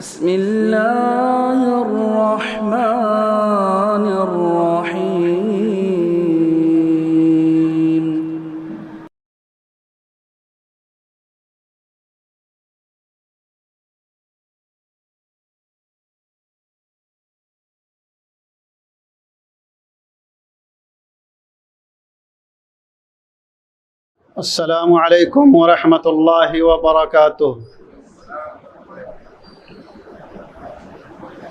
بسم اللہ الرحمن الرحیم السلام علیکم ورحمۃ اللہ وبرکاتہ۔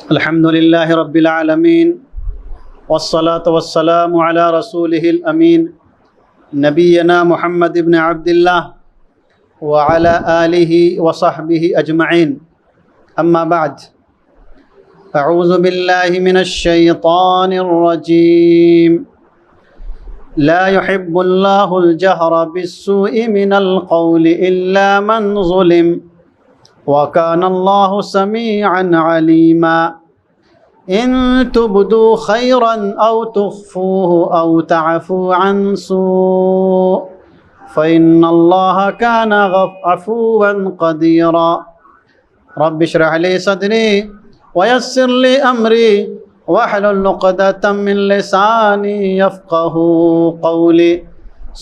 الحمد للہ رب العالمین والصلاة والسلام علی رسولہ الامین نبینا محمد بن عبد اللہ وعلی آلہ وصحبہ اجمعین، اما بعد، اعوذ باللہ من الشیطان الرجیم۔ لا يحب الله الجهر بالسوء من القول إلا من ظلم وكان الله سميعا عليما۔ إن تبدوا خيرا أو تخفوه أو تعفوا عن سوء فإن الله كان عفوا قديرا۔ رب اشرح لي صدري ويسر لي أمري واحلل عقدة من لساني يفقهوا قولي۔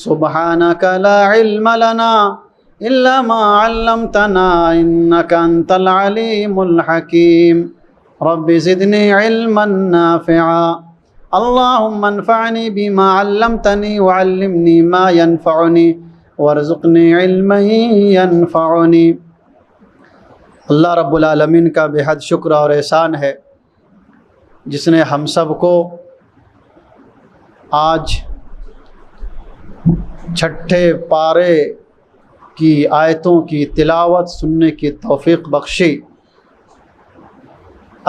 سبحانك لا علم لنا إلا ما علمتنا إنك أنت العليم الحكيم۔ رب زدني علما نافعا، اللهم انفعني بما علمتني وعلمني ما ينفعني وارزقني علما ينفعني۔ اللہ رب العالمین کا بے حد شکر اور احسان ہے جس نے ہم سب کو آج چھٹے پارے کی آیتوں کی تلاوت سننے کی توفیق بخشی۔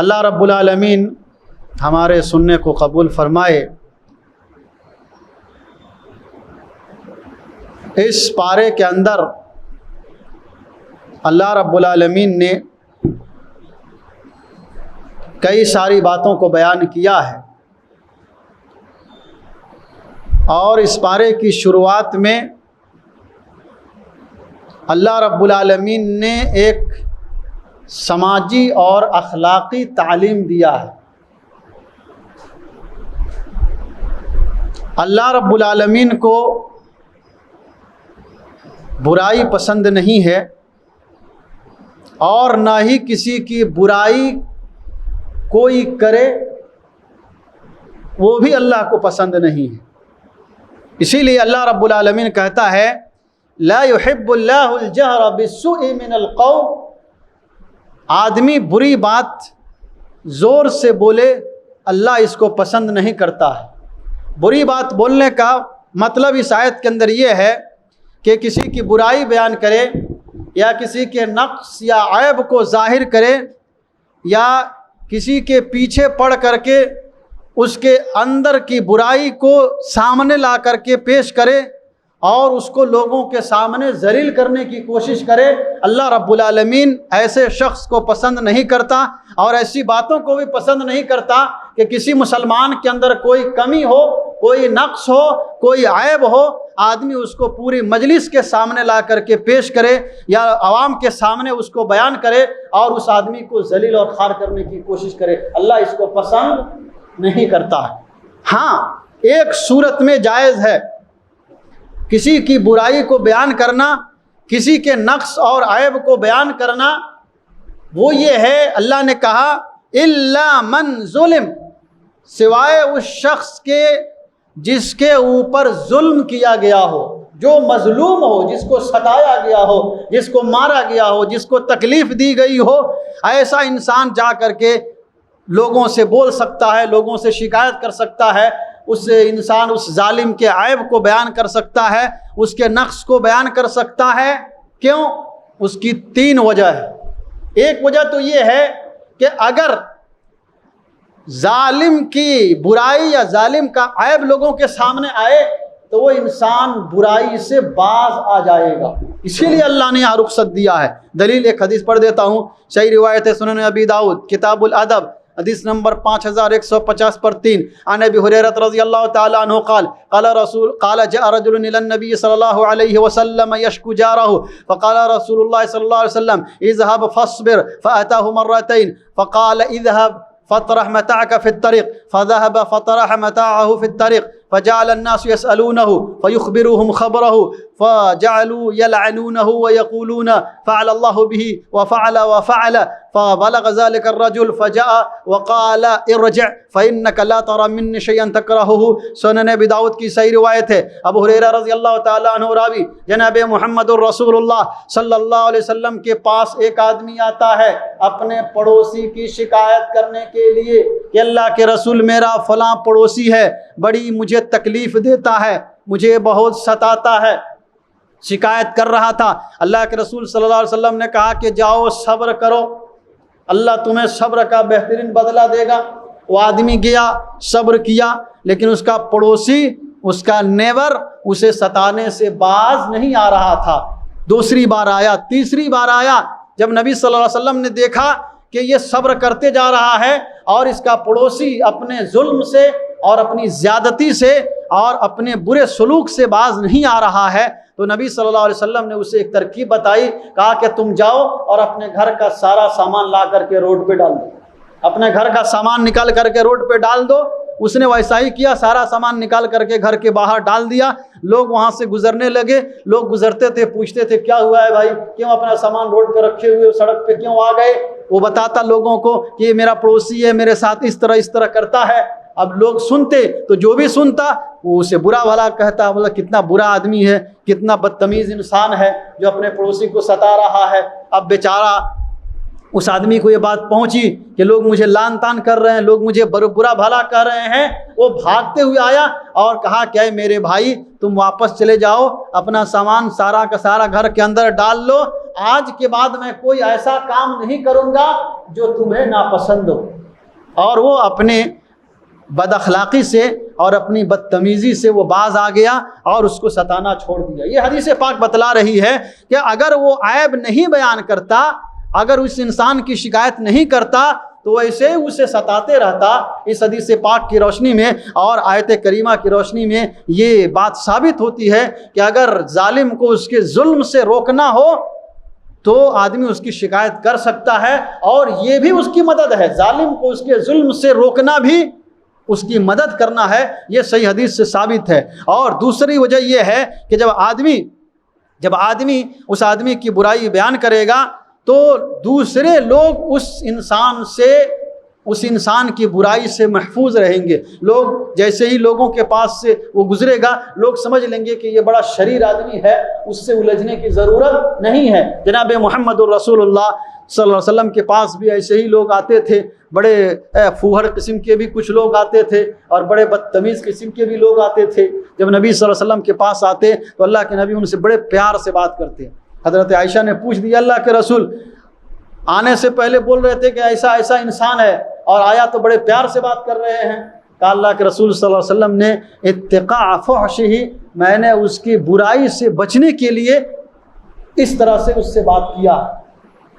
اللہ رب العالمین ہمارے سننے کو قبول فرمائے۔ اس پارے کے اندر اللہ رب العالمین نے کئی ساری باتوں کو بیان کیا ہے، اور اس پارے کی شروعات میں اللہ رب العالمین نے ایک سماجی اور اخلاقی تعلیم دیا ہے۔ اللہ رب العالمین کو برائی پسند نہیں ہے، اور نہ ہی کسی کی برائی کوئی کرے وہ بھی اللہ کو پسند نہیں ہے۔ اسی لیے اللہ رب العالمین کہتا ہے لا يحب اللہ الجہر بالسوء من القول۔ آدمی بری بات زور سے بولے اللہ اس کو پسند نہیں کرتا ہے۔ بری بات بولنے کا مطلب اس آیت کے اندر یہ ہے کہ کسی کی برائی بیان کرے، یا کسی کے نقص یا عیب کو ظاہر کرے، یا کسی کے پیچھے پڑ کر کے اس کے اندر کی برائی کو سامنے لا کر کے پیش کرے اور اس کو لوگوں کے سامنے ذلیل کرنے کی کوشش کرے۔ اللہ رب العالمین ایسے شخص کو پسند نہیں کرتا، اور ایسی باتوں کو بھی پسند نہیں کرتا کہ کسی مسلمان کے اندر کوئی کمی ہو، کوئی نقص ہو، کوئی عیب ہو، آدمی اس کو پوری مجلس کے سامنے لا کر کے پیش کرے یا عوام کے سامنے اس کو بیان کرے اور اس آدمی کو ذلیل اور خوار کرنے کی کوشش کرے۔ اللہ اس کو پسند نہیں کرتا ہے۔ ہاں، ایک صورت میں جائز ہے کسی کی برائی کو بیان کرنا، کسی کے نقص اور عیب کو بیان کرنا، وہ یہ ہے اللہ نے کہا الا من ظلم، سوائے اس شخص کے جس کے اوپر ظلم کیا گیا ہو، جو مظلوم ہو، جس کو ستایا گیا ہو، جس کو مارا گیا ہو، جس کو تکلیف دی گئی ہو، ایسا انسان جا کر کے لوگوں سے بول سکتا ہے، لوگوں سے شکایت کر سکتا ہے، اس انسان اس ظالم کے عیب کو بیان کر سکتا ہے، اس کے نقص کو بیان کر سکتا ہے۔ کیوں؟ اس کی تین وجہ ہے۔ ایک وجہ تو یہ ہے کہ اگر ظالم کی برائی یا ظالم کا عیب لوگوں کے سامنے آئے تو وہ انسان برائی سے باز آ جائے گا، اسی لیے اللہ نے یہاں رخصت دیا ہے۔ دلیل ایک حدیث پڑھ دیتا ہوں، صحیح روایت ہے سنن ابی داؤد کتاب الادب، حدیث نمبر 5150 پر 3 عن ابی ہریرہ رضی اللہ تعالی عنہ قال جاء رجل الى النبي صلی اللہ علیہ وسلم يشكو جاره فقال رسول اللہ صلی اللہ علیہ وسلم اذهب فاصبر فأتاه مرتين فقال اذهب فطرح متاعك في الطريق فذهب فطرح متاعه في الطريق فجعل الناس يسألونه فيخبرهم خبره فجعلوا يلعنونه ويقولون فعل الله به وفعل فبلغ ذلك الرجل فجاء وقال ارجع فإنك لا ترى مني شيئا تكرهه۔ سنن ابی داؤد کی صحیح روایت ہے۔ ابو ہریرہ رضی اللہ تعالیٰ عنہ راوی جناب محمد الرسول اللہ صلی اللہ علیہ وسلم کے پاس ایک آدمی آتا ہے اپنے پڑوسی کی شکایت کرنے کے لیے کہ اللہ کے رسول میرا فلاں پڑوسی ہے، بڑی مجھے تکلیف دیتا ہے، مجھے بہت ستاتا ہے، شکایت کر رہا تھا۔ اللہ کے رسول صلی اللہ علیہ وسلم نے کہا کہ جاؤ صبر کرو، اللہ تمہیں صبر کا بہترین بدلہ دے گا۔ وہ آدمی گیا، صبر کیا، لیکن اس کا پڑوسی، اس کا نیبر اسے ستانے سے باز نہیں آ رہا تھا۔ دوسری بار آیا، تیسری بار آیا، جب نبی صلی اللہ علیہ وسلم نے دیکھا کہ یہ صبر کرتے جا رہا ہے اور اس کا پڑوسی اپنے ظلم سے اور اپنی زیادتی سے اور اپنے برے سلوک سے باز نہیں آ رہا ہے، تو نبی صلی اللہ علیہ وسلم نے اسے ایک ترکیب بتائی، کہا کہ تم جاؤ اور اپنے گھر کا سارا سامان لا کر کے روڈ پہ ڈال دو، اپنے گھر کا سامان نکال کر کے روڈ پہ ڈال دو۔ اس نے ویسا ہی کیا، سارا سامان نکال کر کے گھر کے باہر ڈال دیا۔ لوگ وہاں سے گزرنے لگے، لوگ گزرتے تھے، پوچھتے تھے کیا ہوا ہے بھائی، کیوں اپنا سامان روڈ پہ رکھے ہوئے سڑک پہ کیوں آ گئے؟ وہ بتاتا لوگوں کو کہ یہ میرا پڑوسی ہے، میرے ساتھ اس طرح کرتا ہے۔ اب لوگ سنتے تو جو بھی سنتا وہ اسے برا بھلا کہتا، بولا کتنا برا آدمی ہے، کتنا بدتمیز انسان ہے جو اپنے پڑوسی کو ستا رہا ہے۔ اب بیچارہ اس آدمی کو یہ بات پہنچی کہ لوگ مجھے لان تان کر رہے ہیں، لوگ مجھے برا بھلا کر رہے ہیں۔ وہ بھاگتے ہوئے آیا اور کہا کہ اے میرے بھائی، تم واپس چلے جاؤ، اپنا سامان سارا کا سارا گھر کے اندر ڈال لو، آج کے بعد میں کوئی ایسا کام نہیں کروں گا جو تمہیں ناپسند ہو۔ اور وہ اپنے بد اخلاقی سے اور اپنی بدتمیزی سے وہ باز آ گیا اور اس کو ستانا چھوڑ دیا۔ یہ حدیث پاک بتلا رہی ہے کہ اگر وہ عیب نہیں بیان کرتا، اگر اس انسان کی شکایت نہیں کرتا تو ویسے اسے ستاتے رہتا۔ اس حدیث پاک کی روشنی میں اور آیت کریمہ کی روشنی میں یہ بات ثابت ہوتی ہے کہ اگر ظالم کو اس کے ظلم سے روکنا ہو تو آدمی اس کی شکایت کر سکتا ہے، اور یہ بھی اس کی مدد ہے، ظالم کو اس کے ظلم سے روکنا بھی اس کی مدد کرنا ہے۔ یہ صحیح حدیث سے ثابت ہے۔ اور دوسری وجہ یہ ہے کہ جب آدمی اس آدمی کی برائی بیان کرے گا تو دوسرے لوگ اس انسان کی برائی سے محفوظ رہیں گے۔ لوگ جیسے ہی لوگوں کے پاس سے وہ گزرے گا، لوگ سمجھ لیں گے کہ یہ بڑا شریر آدمی ہے، اس سے الجھنے کی ضرورت نہیں ہے۔ جناب محمد الرسول اللہ صلی اللہ علیہ وسلم کے پاس بھی ایسے ہی لوگ آتے تھے، بڑے پھوہڑ قسم کے بھی کچھ لوگ آتے تھے اور بڑے بدتمیز قسم کے بھی لوگ آتے تھے۔ جب نبی صلی اللہ علیہ وسلم کے پاس آتے تو اللہ کے نبی ان سے بڑے پیار سے بات کرتے۔ حضرت عائشہ نے پوچھ دیا، اللہ کے رسول آنے سے پہلے بول رہے تھے کہ ایسا انسان ہے، اور آیا تو بڑے پیار سے بات کر رہے ہیں۔ کہا اللہ کے رسول صلی اللہ علیہ وسلم نے اتقاء فحشہ، میں نے اس کی برائی سے بچنے کے لیے اس طرح سے اس سے بات کیا۔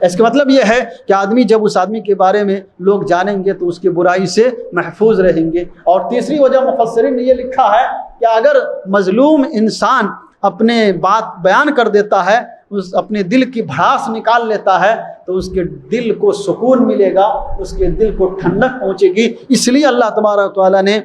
اس کا مطلب یہ ہے کہ آدمی جب اس آدمی کے بارے میں لوگ جانیں گے تو اس کی برائی سے محفوظ رہیں گے۔ اور تیسری وجہ مفسرین نے یہ لکھا ہے کہ اگر مظلوم انسان اپنے بات بیان کر دیتا ہے، اپنے دل کی بھڑاس نکال لیتا ہے، تو اس کے دل کو سکون ملے گا، اس کے دل کو ٹھنڈک پہنچے گی۔ اس لیے اللہ تبارک و تعالیٰ نے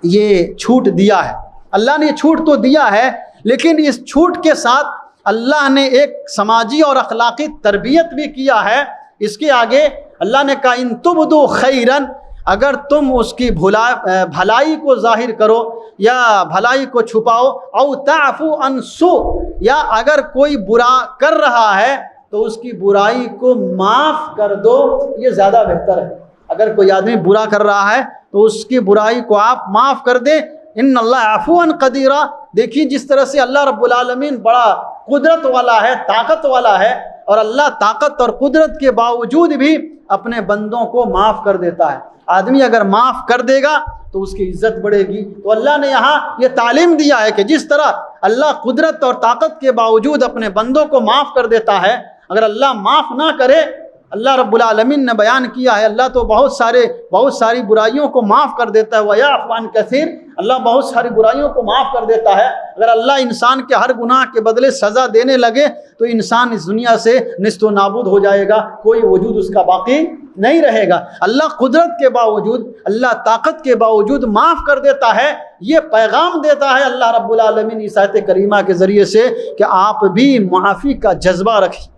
یہ چھوٹ دیا ہے۔ اللہ نے یہ چھوٹ تو دیا ہے، لیکن اس چھوٹ کے ساتھ اللہ نے ایک سماجی اور اخلاقی تربیت بھی کیا ہے۔ اس کے آگے اللہ نے کہا ان تبدو خیرن، اگر تم اس کی بھلائی کو ظاہر کرو یا بھلائی کو چھپاؤ، او تعفو عن سوء، یا اگر کوئی برا کر رہا ہے تو اس کی برائی کو معاف کر دو، یہ زیادہ بہتر ہے۔ اگر کوئی آدمی برا کر رہا ہے تو اس کی برائی کو آپ معاف کر دیں۔ ان اللہ عفو قدیر، دیکھیے جس طرح سے اللہ رب العالمین بڑا قدرت والا ہے، طاقت والا ہے، اور اللہ طاقت اور قدرت کے باوجود بھی اپنے بندوں کو معاف کر دیتا ہے۔ آدمی اگر معاف کر دے گا تو اس کی عزت بڑھے گی۔ تو اللہ نے یہاں یہ تعلیم دیا ہے کہ جس طرح اللہ قدرت اور طاقت کے باوجود اپنے بندوں کو معاف کر دیتا ہے، اگر اللہ معاف نہ کرے اللہ رب العالمین نے بیان کیا ہے اللہ تو بہت ساری برائیوں کو معاف کر دیتا ہے، وَيَعْفُ عَنْ كَثِيرٍ، اللہ بہت ساری برائیوں کو معاف کر دیتا ہے۔ اگر اللہ انسان کے ہر گناہ کے بدلے سزا دینے لگے تو انسان اس دنیا سے نیست و نابود ہو جائے گا، کوئی وجود اس کا باقی نہیں رہے گا۔ اللہ قدرت کے باوجود، اللہ طاقت کے باوجود معاف کر دیتا ہے۔ یہ پیغام دیتا ہے اللہ رب العالمین اس آیت کریمہ کے ذریعے سے کہ آپ بھی معافی کا جذبہ رکھیں،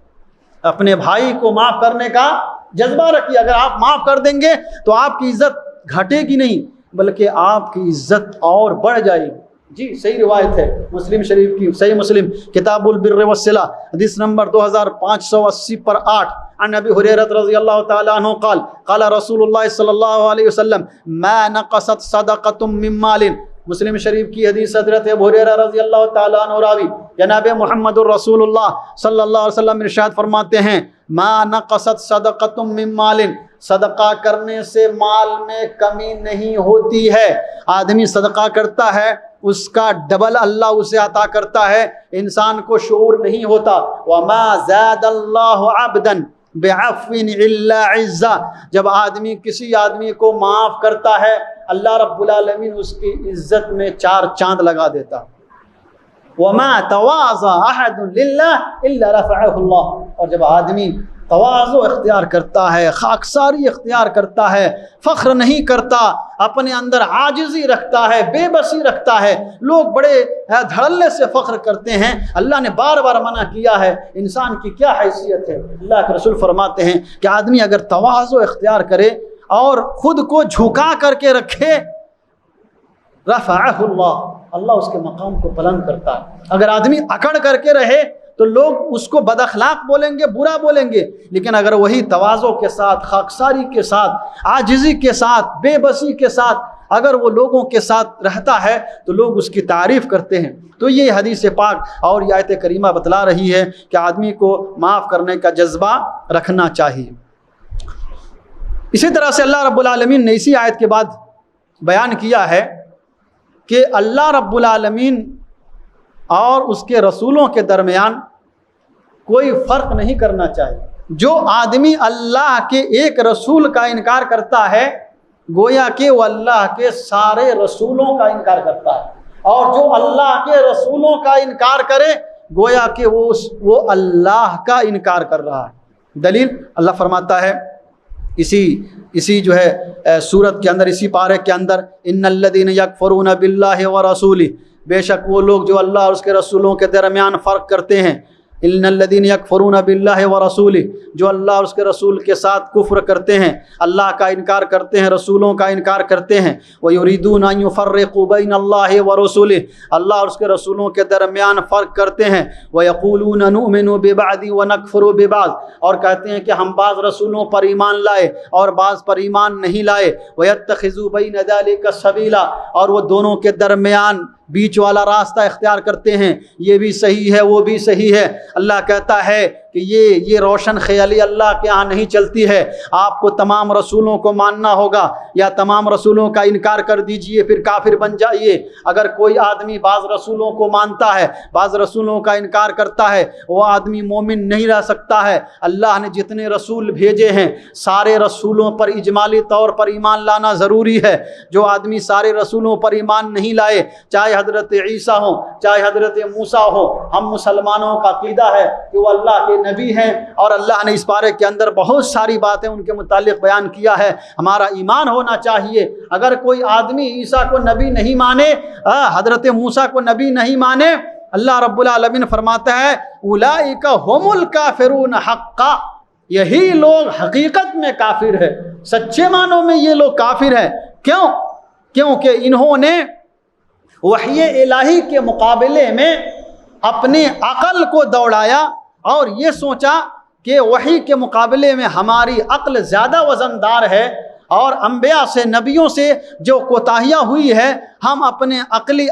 اپنے بھائی کو معاف کرنے کا جذبہ رکھیے۔ اگر آپ معاف کر دیں گے تو آپ کی عزت گھٹے گی نہیں بلکہ آپ کی عزت اور بڑھ جائے گی۔ جی صحیح روایت ہے مسلم شریف کی، صحیح مسلم کتاب البر والصلہ حدیث نمبر 2580 پر 8، عن ابی ہریرہ رضی اللہ تعالی عنہ قال قال رسول اللہ صلی اللہ علیہ وسلم ما نقصت صدقۃ من مال۔ مسلم شریف کی حدیث حضرت ابو ہریرہ رضی اللہ تعالیٰ عنہ راوی جناب محمد الرسول اللہ صلی اللہ علیہ وسلم ارشاد فرماتے ہیں ما نقصت صدقۃ من مال، صدقہ کرنے سے مال میں کمی نہیں ہوتی ہے۔ آدمی صدقہ کرتا ہے اس کا ڈبل اللہ اسے عطا کرتا ہے، انسان کو شعور نہیں ہوتا۔ وما زاد اللہ عبدا بعفو الا عزا، جب آدمی کسی آدمی کو معاف کرتا ہے اللہ رب العالمین اس کی عزت میں 4 چاند لگا دیتا۔ وما تواضع احد للہ الا رفعہ اللہ، اور جب آدمی تواضع اختیار کرتا ہے، خاکساری اختیار کرتا ہے، فخر نہیں کرتا، اپنے اندر عاجزی رکھتا ہے، بے بسی رکھتا ہے، لوگ بڑے دھڑلے سے فخر کرتے ہیں، اللہ نے بار بار منع کیا ہے، انسان کی کیا حیثیت ہے۔ اللہ کے رسول فرماتے ہیں کہ آدمی اگر تواضع اختیار کرے اور خود کو جھکا کر کے رکھے، رفعہ اللہ اس کے مقام کو بلند کرتا ہے۔ اگر آدمی اکڑ کر کے رہے تو لوگ اس کو بد اخلاق بولیں گے، برا بولیں گے، لیکن اگر وہی تواضع کے ساتھ، خاکساری کے ساتھ، عاجزی کے ساتھ، بے بسی کے ساتھ اگر وہ لوگوں کے ساتھ رہتا ہے تو لوگ اس کی تعریف کرتے ہیں۔ تو یہ حدیث پاک اور یہ آیت کریمہ بتلا رہی ہے کہ آدمی کو معاف کرنے کا جذبہ رکھنا چاہیے۔ اسی طرح سے اللہ رب العالمین نے اسی آیت کے بعد بیان کیا ہے کہ اللہ رب العالمین اور اس کے رسولوں کے درمیان کوئی فرق نہیں کرنا چاہیے۔ جو آدمی اللہ کے ایک رسول کا انکار کرتا ہے گویا کہ وہ اللہ کے سارے رسولوں کا انکار کرتا ہے، اور جو اللہ کے رسولوں کا انکار کرے گویا کہ وہ اللہ کا انکار کر رہا ہے۔ دلیل اللہ فرماتا ہے اسی جو ہے سورت کے اندر، اسی پارے کے اندر، ان الذین یکفرون باللہ ورسولہ، بے شک وہ لوگ جو اللہ اور اس کے رسولوں کے درمیان فرق کرتے ہیں، ان الذین یکفرون باللہ ورسولہ، جو اللہ اور اس کے رسول کے ساتھ کفر کرتے ہیں، اللہ کا انکار کرتے ہیں، رسولوں کا انکار کرتے ہیں، ویریدون ان یفرقوا بین اللہ ورسولہ، اللہ اور اس کے رسولوں کے درمیان فرق کرتے ہیں، ویقولون نؤمن ببعض ونکفر ببعض، اور کہتے ہیں کہ ہم بعض رسولوں پر ایمان لائے اور بعض پر ایمان نہیں لائے، ویتخذوا بین ذلک سبیلا، اور وہ دونوں کے درمیان بیچ والا راستہ اختیار کرتے ہیں، یہ بھی صحیح ہے وہ بھی صحیح ہے۔ اللہ کہتا ہے کہ یہ روشن خیالی اللہ کے ہاں نہیں چلتی ہے، آپ کو تمام رسولوں کو ماننا ہوگا، یا تمام رسولوں کا انکار کر دیجئے پھر کافر بن جائیے۔ اگر کوئی آدمی بعض رسولوں کو مانتا ہے، بعض رسولوں کا انکار کرتا ہے، وہ آدمی مومن نہیں رہ سکتا ہے۔ اللہ نے جتنے رسول بھیجے ہیں سارے رسولوں پر اجمالی طور پر ایمان لانا ضروری ہے۔ جو آدمی سارے رسولوں پر ایمان نہیں لائے، چاہے حضرت عیسیٰ ہوں چاہے حضرت موسیٰ ہو، ہم مسلمانوں کا عقیدہ ہے کہ وہ اللہ کے نبی ہیں، اور اللہ نے اس بارے کے اندر بہت ساری باتیں ان کے متعلق بیان کیا ہے۔ ہمارا ایمان ہونا چاہیے۔ اگر کوئی آدمی عیسیٰ کو نبی نہیں مانے، حضرت موسیٰ کو نبی نہیں مانے، اللہ رب العالمین فرماتا ہے اولئک هم الکافرون حقا، یہی لوگ حقیقت میں کافر ہے، سچے معنوں میں یہ لوگ کافر ہیں۔ کیوں؟ کیونکہ انہوں نے وحی الہی کے مقابلے میں اپنے عقل کو دوڑایا اور یہ سوچا کہ وحی کے مقابلے میں ہماری عقل زیادہ وزن دار ہے، اور انبیاء سے، نبیوں سے جو کوتاہیاں ہوئی ہے ہم اپنے عقلی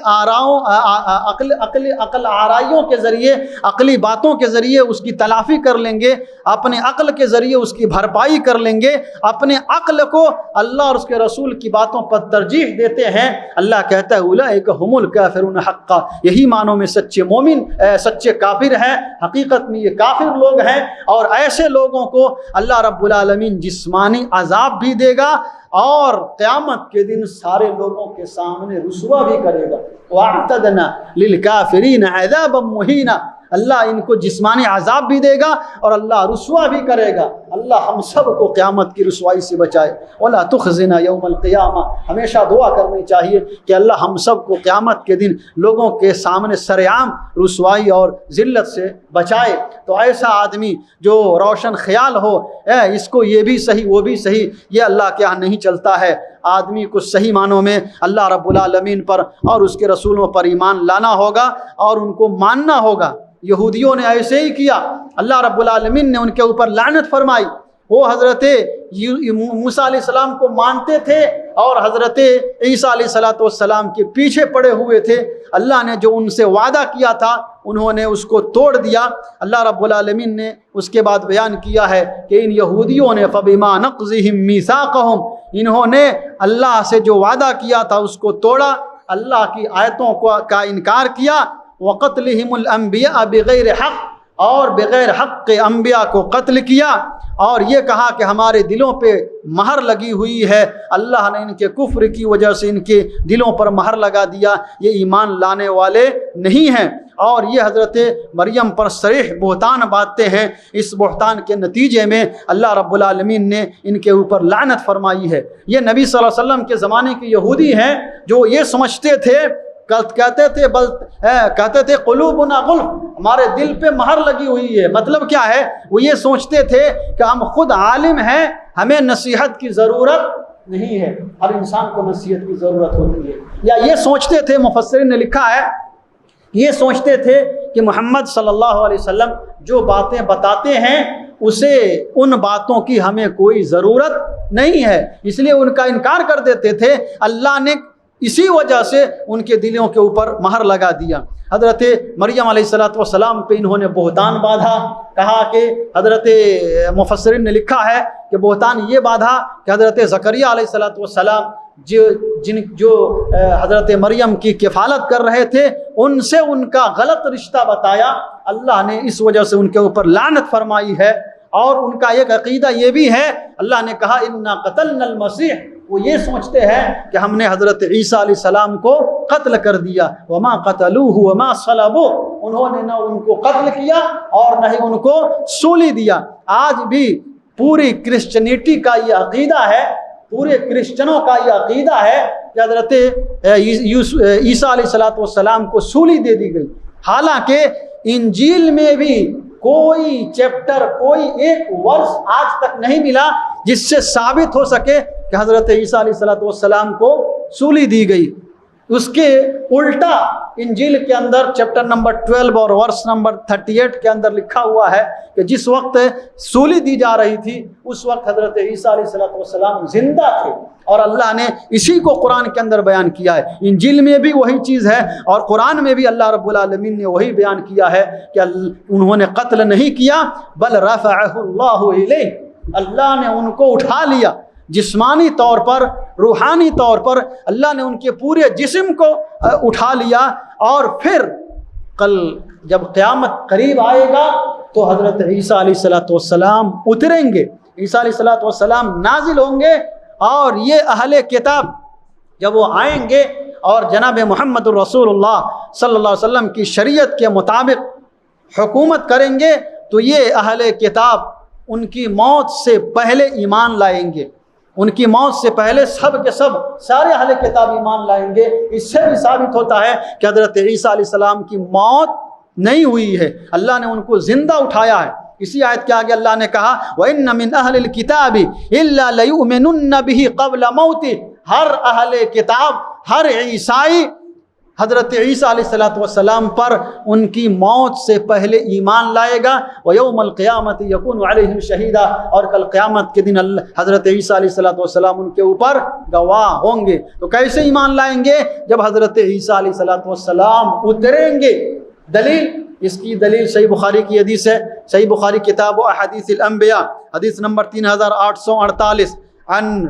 عقل آرائیوں کے ذریعے، عقلی باتوں کے ذریعے اس کی تلافی کر لیں گے، اپنے عقل کے ذریعے اس کی بھرپائی کر لیں گے، اپنے عقل کو اللہ اور اس کے رسول کی باتوں پر ترجیح دیتے ہیں، اللہ کہتا ہے اولئک هم الکافرون حقا، یہی معنوں میں سچے مومن، سچے کافر ہیں، حقیقت میں یہ کافر لوگ ہیں۔ اور ایسے لوگوں کو اللہ رب العالمین جسمانی عذاب بھی دے گا اور قیامت کے دن سارے لوگوں کے سامنے رسوا بھی کرے گا۔ وَأَعْتَدْنَا لِلْكَافِرِينَ عَذَابًا مُهِينًا، اللہ ان کو جسمانی عذاب بھی دے گا اور اللہ رسوا بھی کرے گا۔ اللہ ہم سب کو قیامت کی رسوائی سے بچائے۔ وَلَا تُخْزِنَا يَوْمَ الْقِيَامَةِ، ہمیشہ دعا کرنی چاہیے کہ اللہ ہم سب کو قیامت کے دن لوگوں کے سامنے سرعام رسوائی اور ذلت سے بچائے۔ تو ایسا آدمی جو روشن خیال ہو، اس کو یہ بھی صحیح وہ بھی صحیح، یہ اللہ کے یہاں نہیں چلتا ہے۔ آدمی کو صحیح معنوں میں اللہ رب العالمین پر اور اس کے رسولوں پر ایمان لانا ہوگا اور ان کو ماننا ہوگا۔ یہودیوں نے ایسے ہی کیا، اللہ رب العالمین نے ان کے اوپر لعنت فرمائی۔ وہ حضرت موسیٰ علیہ السلام کو مانتے تھے اور حضرت عیسیٰ علیہ السلام کے پیچھے پڑے ہوئے تھے۔ اللہ نے جو ان سے وعدہ کیا تھا انہوں نے اس کو توڑ دیا۔ اللہ رب العالمین نے اس کے بعد بیان کیا ہے کہ ان یہودیوں نے فَبِمَا نَقْضِهِمْ مِيثَاقَهُمْ، انہوں نے اللہ سے جو وعدہ کیا تھا اس کو توڑا، اللہ کی آیتوں کا انکار کیا۔ وَقَتْلِهِمُ الْأَنْبِيَاءَ بِغَيْرِ حَقٍّ، اور بغیر حق کے انبیاء کو قتل کیا، اور یہ کہا کہ ہمارے دلوں پہ مہر لگی ہوئی ہے۔ اللہ نے ان کے کفر کی وجہ سے ان کے دلوں پر مہر لگا دیا، یہ ایمان لانے والے نہیں ہیں۔ اور یہ حضرت مریم پر صریح بہتان باندھتے ہیں۔ اس بہتان کے نتیجے میں اللہ رب العالمین نے ان کے اوپر لعنت فرمائی ہے۔ یہ نبی صلی اللہ علیہ وسلم کے زمانے کے یہودی ہیں جو یہ سمجھتے تھے، کہتے تھے قلوبنا غلف، ہمارے دل پہ مہر لگی ہوئی ہے۔ مطلب کیا ہے؟ وہ یہ سوچتے تھے کہ ہم خود عالم ہیں، ہمیں نصیحت کی ضرورت نہیں ہے، ہر انسان کو نصیحت کی ضرورت ہوتی ہے۔ یا یہ سوچتے تھے، مفسرین نے لکھا ہے، یہ سوچتے تھے کہ محمد صلی اللہ علیہ وسلم جو باتیں بتاتے ہیں اسے ان باتوں کی ہمیں کوئی ضرورت نہیں ہے، اس لیے ان کا انکار کر دیتے تھے۔ اللہ نے اسی وجہ سے ان کے دلوں کے اوپر مہر لگا دیا۔ حضرت مریم علیہ السلام پہ انہوں نے بہتان باندھا، کہا کہ حضرت مفسرین نے لکھا ہے کہ بہتان یہ باندھا کہ حضرت زکریا علیہ السلام جو حضرت مریم کی کفالت کر رہے تھے ان سے ان کا غلط رشتہ بتایا، اللہ نے اس وجہ سے ان کے اوپر لعنت فرمائی ہے۔ اور ان کا ایک عقیدہ یہ بھی ہے، اللہ نے کہا انا قتلنا المسیح، وہ یہ سوچتے ہیں کہ ہم نے حضرت عیسیٰ علیہ السلام کو قتل کر دیا۔ وما قتلوہ وما صلبوہ، انہوں نے نہ ان کو قتل کیا اور نہ ہی ان کو سولی دیا۔ آج بھی پوری کرسچنیٹی کا یہ عقیدہ ہے، پورے کرسچنوں کا یہ عقیدہ ہے کہ حضرت عیسیٰ علیہ السلام کو سولی دے دی گئی، حالانکہ انجیل میں بھی کوئی چیپٹر، کوئی ایک ورس آج تک نہیں ملا جس سے ثابت ہو سکے کہ حضرت عیسیٰ علیہ السلام کو سولی دی گئی۔ اس کے الٹا انجیل کے اندر چیپٹر نمبر 12 اور ورس نمبر 38 کے اندر لکھا ہوا ہے کہ جس وقت سولی دی جا رہی تھی اس وقت حضرت عیسیٰ علیہ السلام زندہ تھے، اور اللہ نے اسی کو قرآن کے اندر بیان کیا ہے۔ انجیل میں بھی وہی چیز ہے اور قرآن میں بھی اللہ رب العالمین نے وہی بیان کیا ہے کہ انہوں نے قتل نہیں کیا، بل رفعہ اللہ الیہ، اللہ نے ان کو اٹھا لیا جسمانی طور پر، روحانی طور پر اللہ نے ان کے پورے جسم کو اٹھا لیا۔ اور پھر کل جب قیامت قریب آئے گا تو حضرت عیسیٰ علیہ السلام اتریں گے، عیسیٰ علیہ السلام نازل ہوں گے، اور یہ اہل کتاب جب وہ آئیں گے اور جناب محمد الرسول اللہ صلی اللہ علیہ وسلم کی شریعت کے مطابق حکومت کریں گے تو یہ اہل کتاب ان کی موت سے پہلے ایمان لائیں گے، ان کی موت سے پہلے سب کے سب سارے اہل کتاب ایمان لائیں گے۔ اس سے بھی ثابت ہوتا ہے کہ حضرت عیسیٰ علیہ السلام کی موت نہیں ہوئی ہے، اللہ نے ان کو زندہ اٹھایا ہے۔ اسی آیت کے آگے اللہ نے کہا وَإِنَّ مِنْ أَهْلِ الْكِتَابِ إِلَّا لَيُؤْمِنُنَّ بِهِ قَبْلَ مَوْتِهِ، ہر اہل کتاب، ہر عیسائی حضرت عیسیٰ علیہ السلام پر ان کی موت سے پہلے ایمان لائے گا، وَيَوْمَ الْقِيَامَةِ يَكُونُ عَلَيْهِمْ شَهِيدًا، اور کل قیامت کے دن حضرت عیسیٰ علیہ السلام ان کے اوپر گواہ ہوں گے۔ تو کیسے ایمان لائیں گے؟ جب حضرت عیسیٰ علیہ السلام اتریں گے۔ دلیل، اس کی دلیل صحیح بخاری کی حدیث ہے، صحیح بخاری کتاب و احادیث الانبیاء، حدیث نمبر 3848، عن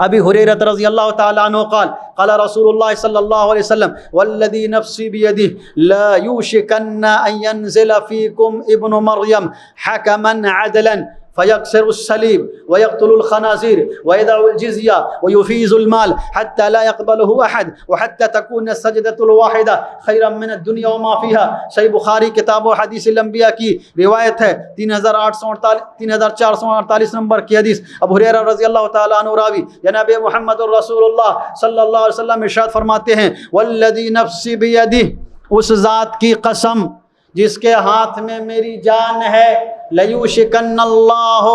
ابی ہریرہ رضی اللہ تعالی عنہ قال قال رسول اللہ صلی اللہ علیہ وسلم والذی نفسی بیدہ لا یوشکن ان ینزل فیکم ابن مریم حکما عدلا فيكسر الصليب ويقتل الخنازير ويدع الجزية ويفيز المال حتى لا يقبله أحد وحتى تكون السجدة الواحدة خيرا من الدنيا وما فيها۔ صحیح بخاری کتاب و حدیث الانبیاء کی روایت ہے، 3448 نمبر کی حدیث۔ ابو ہریرہ رضی اللہ تعالیٰ عنہ راوی جناب محمد رسول اللہ صلی اللہ علیہ وسلم ارشاد فرماتے ہیں، والذی نفسی بیدہ، اس ذات کی قسم جس کے ہاتھ میں میری جان ہے، لیوشکن اللہ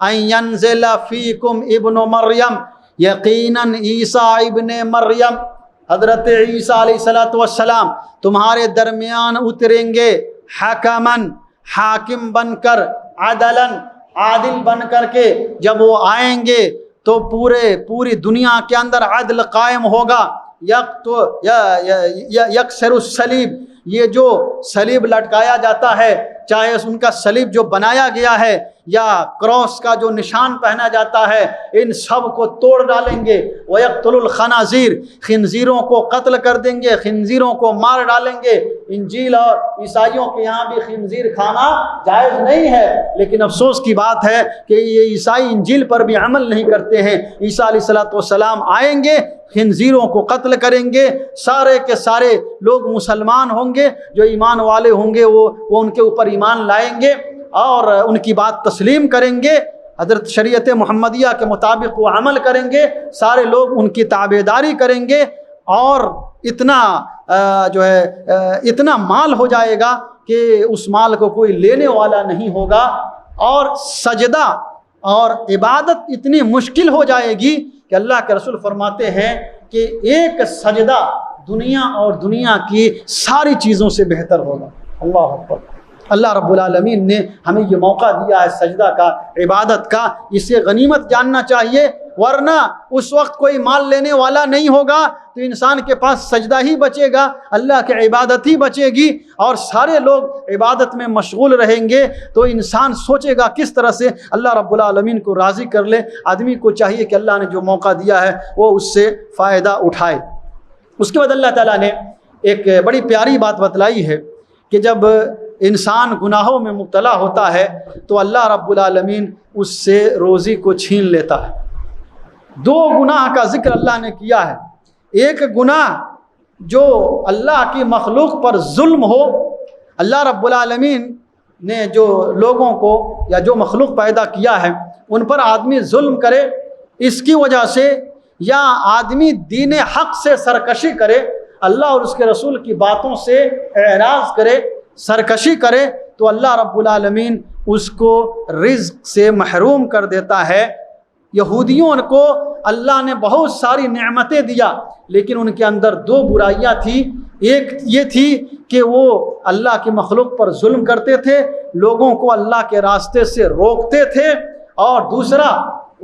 ان ینزل فیکم ابن مریم، یقیناً عیسیٰ ابن مریم، حضرت عیسیٰ علیہ السلام تمہارے درمیان اتریں گے، حکمن، حاکم بن کر، عدلن، عادل بن کر کے۔ جب وہ آئیں گے تو پوری دنیا کے اندر عدل قائم ہوگا۔ یکسر الصلیب، یہ جو صلیب لٹکایا جاتا ہے، چاہے ان کا صلیب جو بنایا گیا ہے یا کراس کا جو نشان پہنا جاتا ہے، ان سب کو توڑ ڈالیں گے۔ وَيَقْتُلُ الْخَنَازِيرَ، خنزیروں کو قتل کر دیں گے، خنزیروں کو مار ڈالیں گے۔ انجیل اور عیسائیوں کے یہاں بھی خنزیر کھانا جائز نہیں ہے، لیکن افسوس کی بات ہے کہ یہ عیسائی انجیل پر بھی عمل نہیں کرتے ہیں۔ عیسیٰ علیہ السلام آئیں گے، خنزیروں کو قتل کریں گے، سارے کے سارے لوگ مسلمان ہوں گے، جو ایمان والے ہوں گے وہ ان کے اوپر ایمان لائیں گے اور ان کی بات تسلیم کریں گے، حضرت شریعت محمدیہ کے مطابق وہ عمل کریں گے، سارے لوگ ان کی تابعداری کریں گے، اور اتنا مال ہو جائے گا کہ اس مال کو کوئی لینے والا نہیں ہوگا، اور سجدہ اور عبادت اتنی مشکل ہو جائے گی کہ اللہ کے رسول فرماتے ہیں کہ ایک سجدہ دنیا اور دنیا کی ساری چیزوں سے بہتر ہوگا۔ اللہ اکبر۔ اللہ رب العالمین نے ہمیں یہ موقع دیا ہے سجدہ کا، عبادت کا، اسے غنیمت جاننا چاہیے، ورنہ اس وقت کوئی مال لینے والا نہیں ہوگا تو انسان کے پاس سجدہ ہی بچے گا، اللہ کی عبادت ہی بچے گی، اور سارے لوگ عبادت میں مشغول رہیں گے تو انسان سوچے گا کس طرح سے اللہ رب العالمین کو راضی کر لے۔ آدمی کو چاہیے کہ اللہ نے جو موقع دیا ہے وہ اس سے فائدہ اٹھائے۔ اس کے بعد اللہ تعالیٰ نے ایک بڑی پیاری بات بتلائی ہے کہ جب انسان گناہوں میں مبتلا ہوتا ہے تو اللہ رب العالمین اس سے روزی کو چھین لیتا ہے۔ دو گناہ کا ذکر اللہ نے کیا ہے، ایک گناہ جو اللہ کی مخلوق پر ظلم ہو، اللہ رب العالمین نے جو لوگوں کو یا جو مخلوق پیدا کیا ہے ان پر آدمی ظلم کرے اس کی وجہ سے، یا آدمی دین حق سے سرکشی کرے، اللہ اور اس کے رسول کی باتوں سے اعراض کرے، سرکشی کرے، تو اللہ رب العالمین اس کو رزق سے محروم کر دیتا ہے۔ یہودیوں کو اللہ نے بہت ساری نعمتیں دیا، لیکن ان کے اندر دو برائیاں تھیں۔ ایک یہ تھی کہ وہ اللہ کی مخلوق پر ظلم کرتے تھے، لوگوں کو اللہ کے راستے سے روکتے تھے، اور دوسرا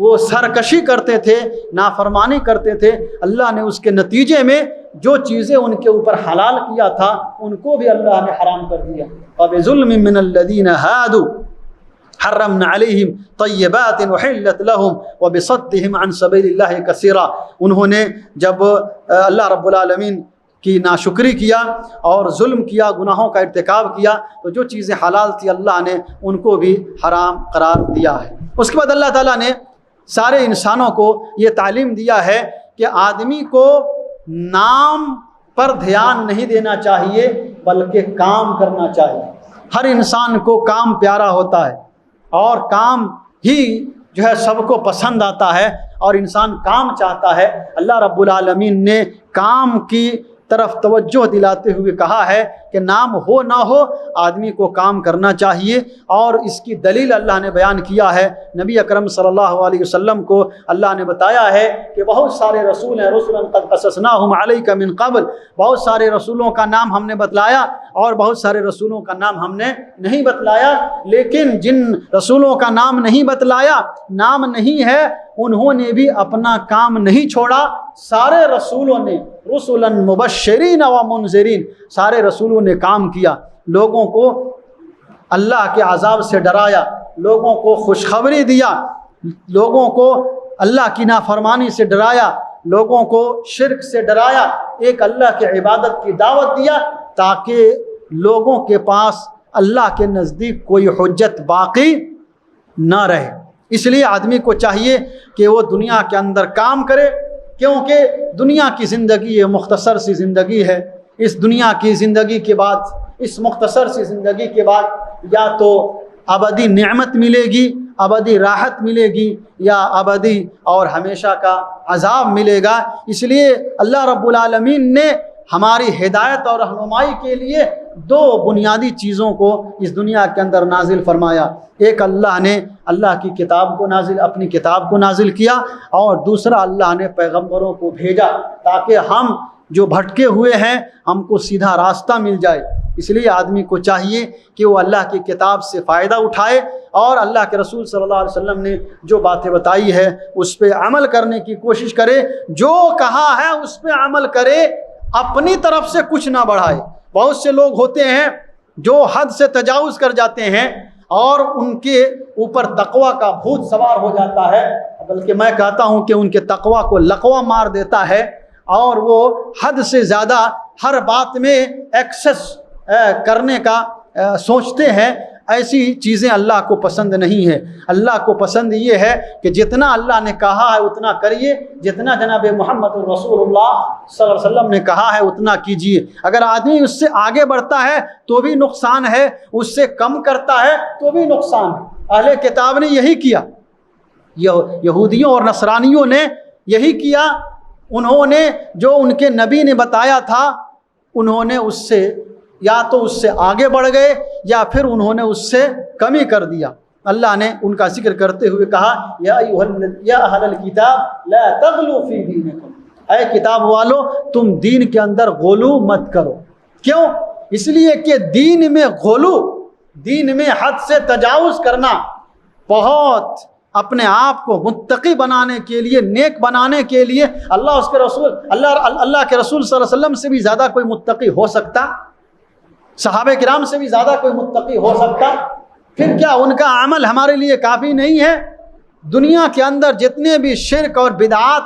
وہ سرکشی کرتے تھے، نافرمانی کرتے تھے۔ اللہ نے اس کے نتیجے میں جو چیزیں ان کے اوپر حلال کیا تھا ان کو بھی اللہ نے حرام کر دیا۔ وَبِظُلْمٍ مِّنَ الَّذِينَ هَادُوا حرمنا علیہم طیبات احلت لہم وبصدہم عن سبیل اللہ کثیرا۔ انہوں نے جب اللہ رب العالمین کی ناشکری کیا اور ظلم کیا، گناہوں کا ارتکاب کیا، تو جو چیزیں حلال تھی اللہ نے ان کو بھی حرام قرار دیا ہے۔ اس کے بعد اللہ تعالیٰ نے سارے انسانوں کو یہ تعلیم دیا ہے کہ آدمی کو نام پر دھیان نہیں دینا چاہیے بلکہ کام کرنا چاہیے۔ ہر انسان کو کام پیارا ہوتا ہے اور کام ہی جو ہے سب کو پسند آتا ہے، اور انسان کام چاہتا ہے۔ اللہ رب العالمین نے کام کی طرف توجہ دلاتے ہوئے کہا ہے کہ نام ہو نہ ہو آدمی کو کام کرنا چاہیے، اور اس کی دلیل اللہ نے بیان کیا ہے۔ نبی اکرم صلی اللہ علیہ وسلم کو اللہ نے بتایا ہے کہ بہت سارے رسول ہیں، رسلا قد قصصناہم علیک من قبل، بہت سارے رسولوں کا نام ہم نے بتلایا اور بہت سارے رسولوں کا نام ہم نے نہیں بتلایا، لیکن جن رسولوں کا نام نہیں بتلایا، نام نہیں ہے، انہوں نے بھی اپنا کام نہیں چھوڑا۔ سارے رسولوں نے رسلا مبشرین و منذرین، سارے رسولوں نے کام کیا، لوگوں کو اللہ کے عذاب سے ڈرایا، لوگوں کو خوشخبری دیا، لوگوں کو اللہ کی نافرمانی سے ڈرایا، لوگوں کو شرک سے ڈرایا، ایک اللہ کی عبادت کی دعوت دیا، تاکہ لوگوں کے پاس اللہ کے نزدیک کوئی حجت باقی نہ رہے۔ اس لیے آدمی کو چاہیے کہ وہ دنیا کے اندر کام کرے، کیونکہ دنیا کی زندگی یہ مختصر سی زندگی ہے۔ اس دنیا کی زندگی کے بعد، اس مختصر سی زندگی کے بعد یا تو ابدی نعمت ملے گی، ابدی راحت ملے گی، یا ابدی اور ہمیشہ کا عذاب ملے گا۔ اس لیے اللہ رب العالمین نے ہماری ہدایت اور رہنمائی کے لیے دو بنیادی چیزوں کو اس دنیا کے اندر نازل فرمایا۔ ایک اللہ نے اللہ کی کتاب کو نازل، اپنی کتاب کو نازل کیا، اور دوسرا اللہ نے پیغمبروں کو بھیجا تاکہ ہم جو بھٹکے ہوئے ہیں ہم کو سیدھا راستہ مل جائے۔ اس لیے آدمی کو چاہیے کہ وہ اللہ کی کتاب سے فائدہ اٹھائے، اور اللہ کے رسول صلی اللہ علیہ وسلم نے جو باتیں بتائی ہے اس پہ عمل کرنے کی کوشش کرے، جو کہا ہے اس پہ عمل کرے، اپنی طرف سے کچھ نہ بڑھائے۔ بہت سے لوگ ہوتے ہیں جو حد سے تجاوز کر جاتے ہیں اور ان کے اوپر تقوی کا بھوت سوار ہو جاتا ہے، بلکہ میں کہتا ہوں کہ ان کے تقوی کو لقوہ مار دیتا ہے، اور وہ حد سے زیادہ ہر بات میں ایکسس کرنے کا سوچتے ہیں۔ ایسی چیزیں اللہ کو پسند نہیں ہے۔ اللہ کو پسند یہ ہے کہ جتنا اللہ نے کہا ہے اتنا کریے، جتنا جناب محمد رسول اللہ صلی اللہ علیہ وسلم نے کہا ہے اتنا کیجیے۔ اگر آدمی اس سے آگے بڑھتا ہے تو بھی نقصان ہے، اس سے کم کرتا ہے تو بھی نقصان ہے۔ اہل کتاب نے یہی کیا، یہودیوں اور نصرانیوں نے یہی کیا۔ انہوں نے جو ان کے نبی نے بتایا تھا، انہوں نے اس سے یا تو اس سے آگے بڑھ گئے یا پھر انہوں نے اس سے کمی کر دیا۔ اللہ نے ان کا ذکر کرتے ہوئے کہا یا اہل الکتاب لا تغلوا فی دینکم، اے کتاب والو تم دین کے اندر غلو مت کرو۔ کیوں؟ اس لیے کہ دین میں غلو، دین میں حد سے تجاوز کرنا، بہت اپنے آپ کو متقی بنانے کے لیے، نیک بنانے کے لیے اللہ اس کے رسول اللہ کے رسول صلی اللہ علیہ وسلم سے بھی زیادہ کوئی متقی ہو سکتا؟ صحابہ کرام سے بھی زیادہ کوئی متقی ہو سکتا؟ پھر کیا ان کا عمل ہمارے لیے کافی نہیں ہے؟ دنیا کے اندر جتنے بھی شرک اور بدعات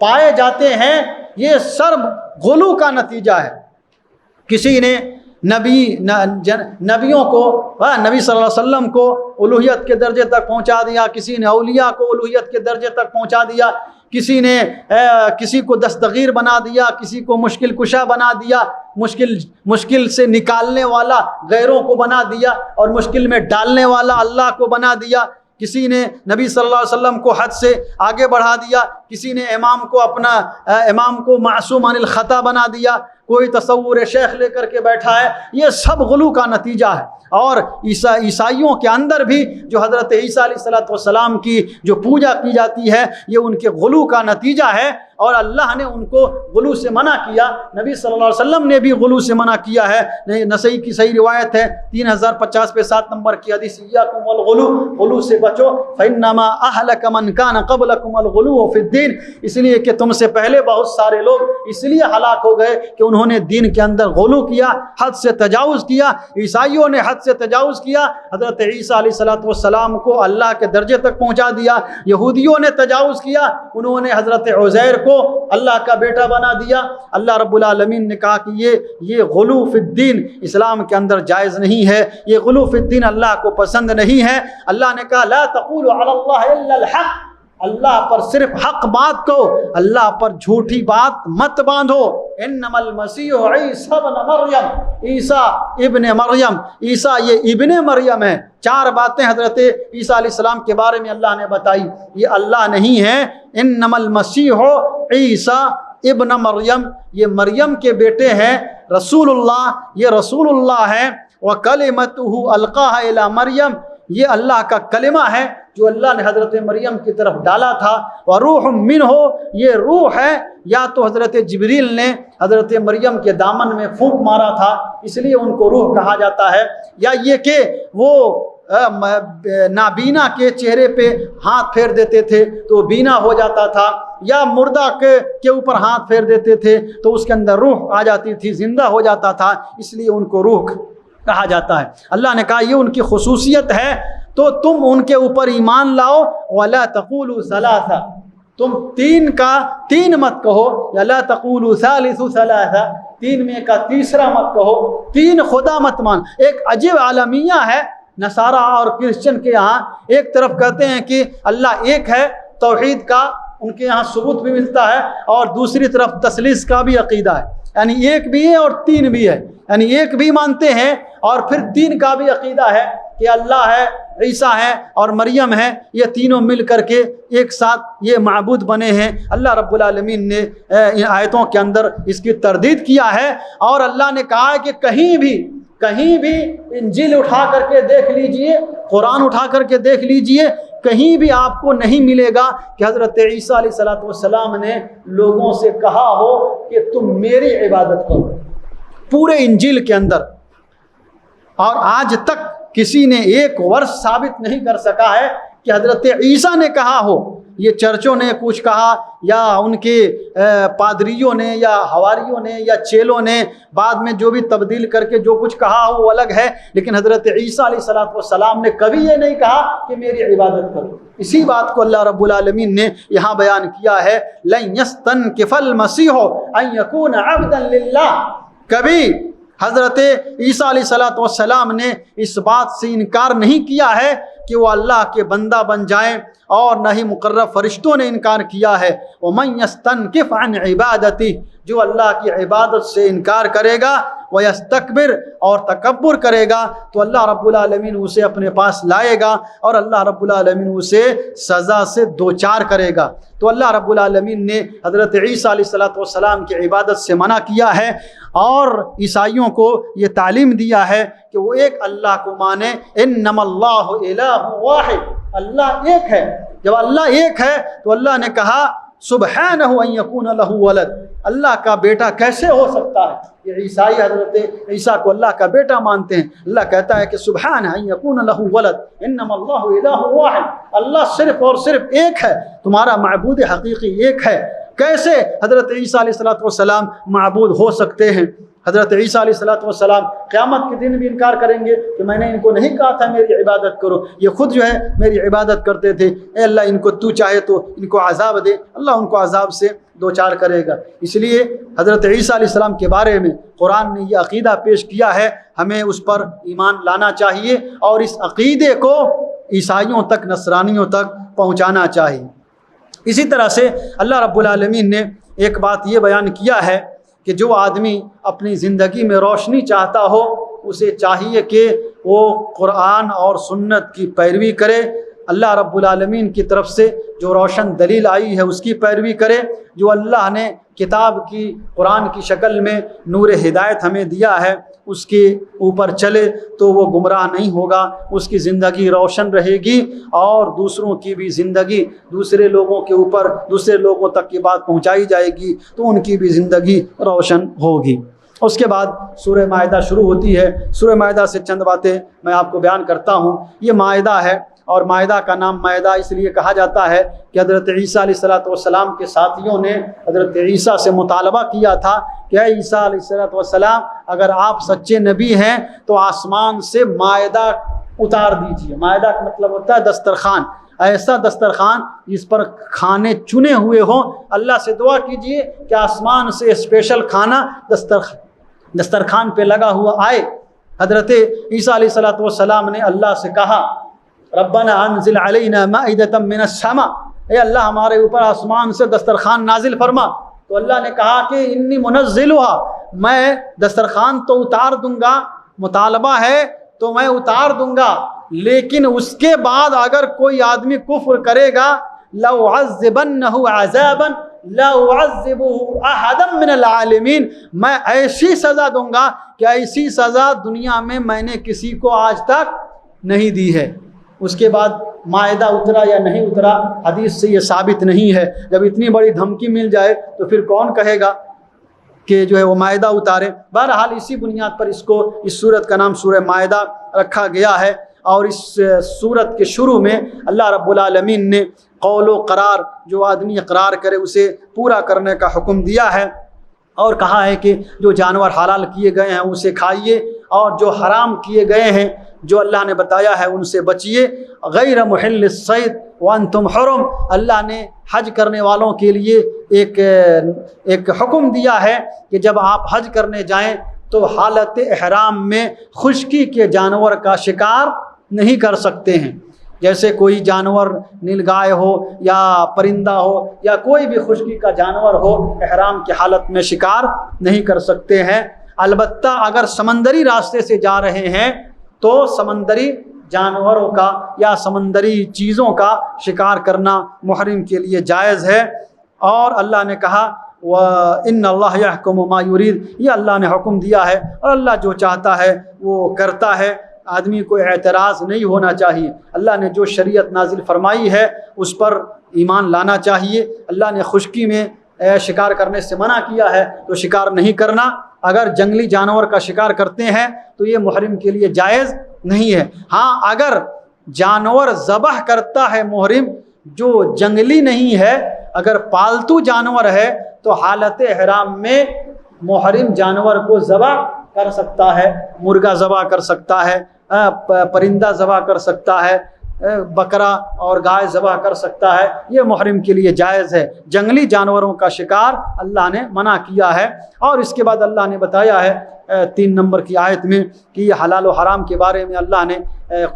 پائے جاتے ہیں یہ سب غلو کا نتیجہ ہے۔ کسی نے نبیوں کو، نبی صلی اللہ علیہ وسلم کو الوہیت کے درجے تک پہنچا دیا، کسی نے اولیاء کو الوہیت کے درجے تک پہنچا دیا، کسی نے کسی کو دستگیر بنا دیا، کسی کو مشکل کشا بنا دیا، مشکل سے نکالنے والا غیروں کو بنا دیا، اور مشکل میں ڈالنے والا اللہ کو بنا دیا۔ کسی نے نبی صلی اللہ علیہ وسلم کو حد سے آگے بڑھا دیا، کسی نے امام کو معصوم عن الخطا بنا دیا، کوئی تصور شیخ لے کر کے بیٹھا ہے۔ یہ سب غلو کا نتیجہ ہے۔ اور عیسائیوں کے اندر بھی جو حضرت عیسیٰ علیہ السلام کی جو پوجا کی جاتی ہے یہ ان کے غلو کا نتیجہ ہے، اور اللہ نے ان کو غلو سے منع کیا۔ نبی صلی اللہ علیہ وسلم نے بھی غلو سے منع کیا ہے۔ نسائی کی صحیح روایت ہے 3050 پہ 7 نمبر کی حدیث، ایاکم والغلو، غلو سے بچو، فإنما أهلك من كان قبلكم الغلو في الدين، اس لیے کہ تم سے پہلے بہت سارے لوگ اس لیے ہلاک ہو گئے کہ انہوں نے دین کے اندر غلو کیا، حد سے تجاوز کیا۔ عیسائیوں نے حد سے تجاوز کیا، حضرت عیسیٰ علیہ السلام کو اللہ کے درجے تک پہنچا دیا۔ یہودیوں نے تجاوز کیا، انہوں نے حضرت عزیر کو اللہ کا بیٹا بنا دیا۔ اللہ رب العالمین نے کہا کہ یہ غلو فی الدین اسلام کے اندر جائز نہیں ہے، یہ غلو فی الدین اللہ کو پسند نہیں ہے۔ اللہ نے کہا لا تقولوا علی اللہ الا الحق، اللہ پر صرف حق بات کہو، اللہ پر جھوٹی بات مت باندھو۔ انما المسیح عیسیٰ ابن مریم، عیسیٰ ابن مریم، عیسیٰ یہ ابن مریم ہے۔ 4 باتیں حضرت عیسیٰ علیہ السلام کے بارے میں اللہ نے بتائی، یہ اللہ نہیں ہے۔ انما المسیح عیسیٰ ابن مریم، یہ مریم کے بیٹے ہیں، رسول اللہ، یہ رسول اللہ ہیں، وَكَلِمَتُهُ أَلْقَاهَا إِلَىٰ مریم، یہ اللہ کا کلمہ ہے جو اللہ نے حضرت مریم کی طرف ڈالا تھا، وَرُوحٌ مِّنْهُ، یہ روح ہے، یا تو حضرت جبریل نے حضرت مریم کے دامن میں پھونک مارا تھا اس لیے ان کو روح کہا جاتا ہے، یا یہ کہ وہ نابینا کے چہرے پہ ہاتھ پھیر دیتے تھے تو بینا ہو جاتا تھا، یا مردہ کے اوپر ہاتھ پھیر دیتے تھے تو اس کے اندر روح آ جاتی تھی، زندہ ہو جاتا تھا، اس لیے ان کو روح کہا جاتا ہے۔ اللہ نے کہا یہ ان کی خصوصیت ہے تو تم ان کے اوپر ایمان لاؤ، وَلَا تَقُولُوا ثَلَاثَةً، تم تین مت کہو، یا لا تقولوا ثالث ثلاثہ، تین میں کا تیسرا مت کہو، تین خدا مت مان۔ ایک عجیب عالمیہ ہے نصارہ اور کرسچن کے یہاں، ایک طرف کہتے ہیں کہ اللہ ایک ہے، توحید کا ان کے یہاں ثبوت بھی ملتا ہے، اور دوسری طرف تثلیث کا بھی عقیدہ ہے، یعنی ایک بھی ہے اور تین بھی ہے، یعنی ایک بھی مانتے ہیں اور پھر تین کا بھی عقیدہ ہے کہ اللہ ہے، عیسیٰ ہے اور مریم ہے، یہ تینوں مل کر کے ایک ساتھ یہ معبود بنے ہیں۔ اللہ رب العالمین نے ان آیتوں کے اندر اس کی تردید کیا ہے، اور اللہ نے کہا ہے کہ کہیں بھی انجیل اٹھا کر کے دیکھ لیجئے، قرآن اٹھا کر کے دیکھ لیجئے، کہیں بھی آپ کو نہیں ملے گا کہ حضرت عیسیٰ علیہ السلام نے لوگوں سے کہا ہو کہ تم میری عبادت کرو، پورے انجیل کے اندر۔ اور آج تک کسی نے ایک ورس ثابت نہیں کر سکا ہے کہ حضرت عیسیٰ نے کہا ہو۔ یہ چرچوں نے کچھ کہا، یا ان کے پادریوں نے، یا حواریوں نے، یا چیلوں نے بعد میں جو بھی تبدیل کر کے جو کچھ کہا ہو وہ الگ ہے، لیکن حضرت عیسیٰ علیہ السلام نے کبھی یہ نہیں کہا کہ میری عبادت کرو۔ اسی بات کو اللہ رب العالمین نے یہاں بیان کیا ہے، لَن يَسْتَنْكِفَ الْمَسِيحُ أَن يَكُونَ عَبْدًا لِلَّهِ، کبھی حضرت عیسیٰ علیہ السلام نے اس بات سے انکار نہیں کیا ہے کہ وہ اللہ کے بندہ بن جائیں، اور نہ ہی مقرب فرشتوں نے انکار کیا ہے۔ وَمَن يَسْتَنْكِفْ عَنْ عِبَادَتِهِ، جو اللہ کی عبادت سے انکار کرے گا، وَيَسْتَكْبِرْ، اور تکبر کرے گا، تو اللہ رب العالمین اسے اپنے پاس لائے گا، اور اللہ رب العالمین اسے سزا سے دوچار کرے گا۔ تو اللہ رب العالمین نے حضرت عیسیٰ علیہ السلام کی عبادت سے منع کیا ہے، اور عیسائیوں کو یہ تعلیم دیا ہے کہ وہ ایک اللہ کو مانے، انما اللہ الہ واحد، اللہ ایک ہے۔ جب اللہ ایک ہے تو اللہ نے کہا سبحانہ ان یکون لہ ولد، اللہ کا بیٹا کیسے ہو سکتا ہے؟ یہ عیسائی حضرت عیسیٰ کو اللہ کا بیٹا مانتے ہیں۔ اللہ کہتا ہے کہ سبحانہ ان یکون لہ ولد، انما اللہ الہ واحد، اللہ صرف اور صرف ایک ہے، تمہارا معبود حقیقی ایک ہے۔ کیسے حضرت عیسیٰ علیہ السلام معبود ہو سکتے ہیں؟ حضرت عیسیٰ علیہ السلام قیامت کے دن بھی انکار کریں گے کہ میں نے ان کو نہیں کہا تھا میری عبادت کرو، یہ خود جو ہے میری عبادت کرتے تھے، اے اللہ ان کو تو چاہے تو ان کو عذاب دے، اللہ ان کو عذاب سے دوچار کرے گا۔ اس لیے حضرت عیسیٰ علیہ السلام کے بارے میں قرآن نے یہ عقیدہ پیش کیا ہے، ہمیں اس پر ایمان لانا چاہیے اور اس عقیدے کو عیسائیوں تک، نصرانیوں تک پہنچانا چاہیے۔ اسی طرح سے اللہ رب العالمین نے ایک بات یہ بیان کیا ہے کہ جو آدمی اپنی زندگی میں روشنی چاہتا ہو، اسے چاہیے کہ وہ قرآن اور سنت کی پیروی کرے، اللہ رب العالمین کی طرف سے جو روشن دلیل آئی ہے اس کی پیروی کرے، جو اللہ نے کتاب کی، قرآن کی شکل میں نور ہدایت ہمیں دیا ہے اس کے اوپر چلے تو وہ گمراہ نہیں ہوگا، اس کی زندگی روشن رہے گی، اور دوسروں کی بھی زندگی، دوسرے لوگوں کے اوپر، دوسرے لوگوں تک کی بات پہنچائی جائے گی تو ان کی بھی زندگی روشن ہوگی۔ اس کے بعد سورہ مائدہ شروع ہوتی ہے۔ سورہ مائدہ سے چند باتیں میں آپ کو بیان کرتا ہوں۔ یہ مائدہ ہے، اور مائدہ کا نام مائدہ اس لیے کہا جاتا ہے کہ حضرت عیسیٰ علیہ السلام کے ساتھیوں نے حضرت عیسیٰ سے مطالبہ کیا تھا کہ اے عیسیٰ علیہ السلام، اگر آپ سچے نبی ہیں تو آسمان سے مائدہ اتار دیجیے۔ مائدہ کا مطلب ہوتا ہے دسترخوان، ایسا دسترخوان جس پر کھانے چنے ہوئے ہوں۔ اللہ سے دعا کیجئے کہ آسمان سے اسپیشل کھانا دسترخوان پہ لگا ہوا آئے۔ حضرت عیسیٰ علیہ السلام نے اللہ سے کہا ربنا انزل علینا مائدۃ من السماء، اے اللہ ہمارے اوپر آسمان سے دسترخوان نازل فرما۔ تو اللہ نے کہا کہ انی منزلھا، میں دسترخوان تو اتار دوں گا، مطالبہ ہے تو میں اتار دوں گا، لیکن اس کے بعد اگر کوئی آدمی کفر کرے گا لَأُعَذِّبَنَّهُ عَذَابًا لا اعذبه احدا من العالمین، میں ایسی سزا دوں گا کہ ایسی سزا دنیا میں نے کسی کو آج تک نہیں دی ہے۔ اس کے بعد مائدہ اترا یا نہیں اترا، حدیث سے یہ ثابت نہیں ہے۔ جب اتنی بڑی دھمکی مل جائے تو پھر کون کہے گا کہ جو ہے وہ مائدہ اتارے؟ بہرحال اسی بنیاد پر اس سورت کا نام سورہ مائدہ رکھا گیا ہے۔ اور اس سورت کے شروع میں اللہ رب العالمین نے قول و قرار، جو آدمی اقرار کرے اسے پورا کرنے کا حکم دیا ہے، اور کہا ہے کہ جو جانور حلال کیے گئے ہیں اسے کھائیے، اور جو حرام کیے گئے ہیں جو اللہ نے بتایا ہے ان سے بچیے۔ غیر محل الصید وانتم حرم، اللہ نے حج کرنے والوں کے لیے ایک حکم دیا ہے کہ جب آپ حج کرنے جائیں تو حالت احرام میں خشکی کے جانور کا شکار نہیں کر سکتے ہیں۔ جیسے کوئی جانور نیلگائے ہو یا پرندہ ہو یا کوئی بھی خشکی کا جانور ہو، احرام کی حالت میں شکار نہیں کر سکتے ہیں۔ البتہ اگر سمندری راستے سے جا رہے ہیں تو سمندری جانوروں کا یا سمندری چیزوں کا شکار کرنا محرم کے لیے جائز ہے۔ اور اللہ نے کہا وَإِنَّ اللَّهَ يَحْكُمُ مَا يُرِيدُ، یہ اللہ نے حکم دیا ہے اور اللہ جو چاہتا ہے وہ کرتا ہے۔ آدمی کو اعتراض نہیں ہونا چاہیے، اللہ نے جو شریعت نازل فرمائی ہے اس پر ایمان لانا چاہیے۔ اللہ نے خشکی میں شکار کرنے سے منع کیا ہے تو شکار نہیں کرنا۔ اگر جنگلی جانور کا شکار کرتے ہیں تو یہ محرم کے لیے جائز نہیں ہے۔ ہاں اگر جانور ذبح کرتا ہے محرم جو جنگلی نہیں ہے، اگر پالتو جانور ہے تو حالت احرام میں محرم جانور کو ذبح کر سکتا ہے، مرغا ذبح کر سکتا ہے، پرندہ ذبح کر سکتا ہے، بکرا اور گائے ذبح کر سکتا ہے، یہ محرم کے لیے جائز ہے۔ جنگلی جانوروں کا شکار اللہ نے منع کیا ہے۔ اور اس کے بعد اللہ نے بتایا ہے 3 نمبر کی آیت میں کہ یہ حلال و حرام کے بارے میں اللہ نے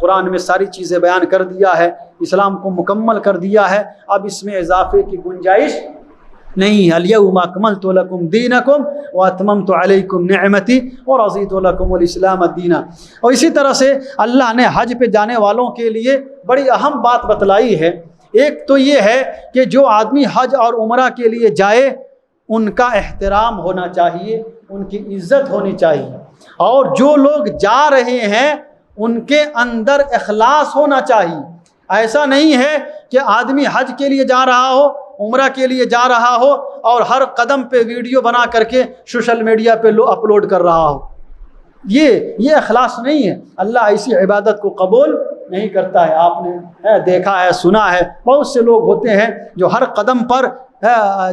قرآن میں ساری چیزیں بیان کر دیا ہے، اسلام کو مکمل کر دیا ہے، اب اس میں اضافے کی گنجائش نہیں ہے۔ الیوم اکملت لکم دینکم واتممت علیکم نعمتی ورضیت لکم الاسلام دینا۔ اور اسی طرح سے اللہ نے حج پہ جانے والوں کے لیے بڑی اہم بات بتلائی ہے۔ ایک تو یہ ہے کہ جو آدمی حج اور عمرہ کے لیے جائے ان کا احترام ہونا چاہیے، ان کی عزت ہونی چاہیے، اور جو لوگ جا رہے ہیں ان کے اندر اخلاص ہونا چاہیے۔ ایسا نہیں ہے کہ آدمی حج کے لیے جا رہا ہو، عمرہ کے لیے جا رہا ہو اور ہر قدم پہ ویڈیو بنا کر کے سوشل میڈیا پہ اپلوڈ کر رہا ہو، یہ اخلاص نہیں ہے۔ اللہ ایسی عبادت کو قبول نہیں کرتا ہے۔ آپ نے دیکھا ہے، سنا ہے، بہت سے لوگ ہوتے ہیں جو ہر قدم پر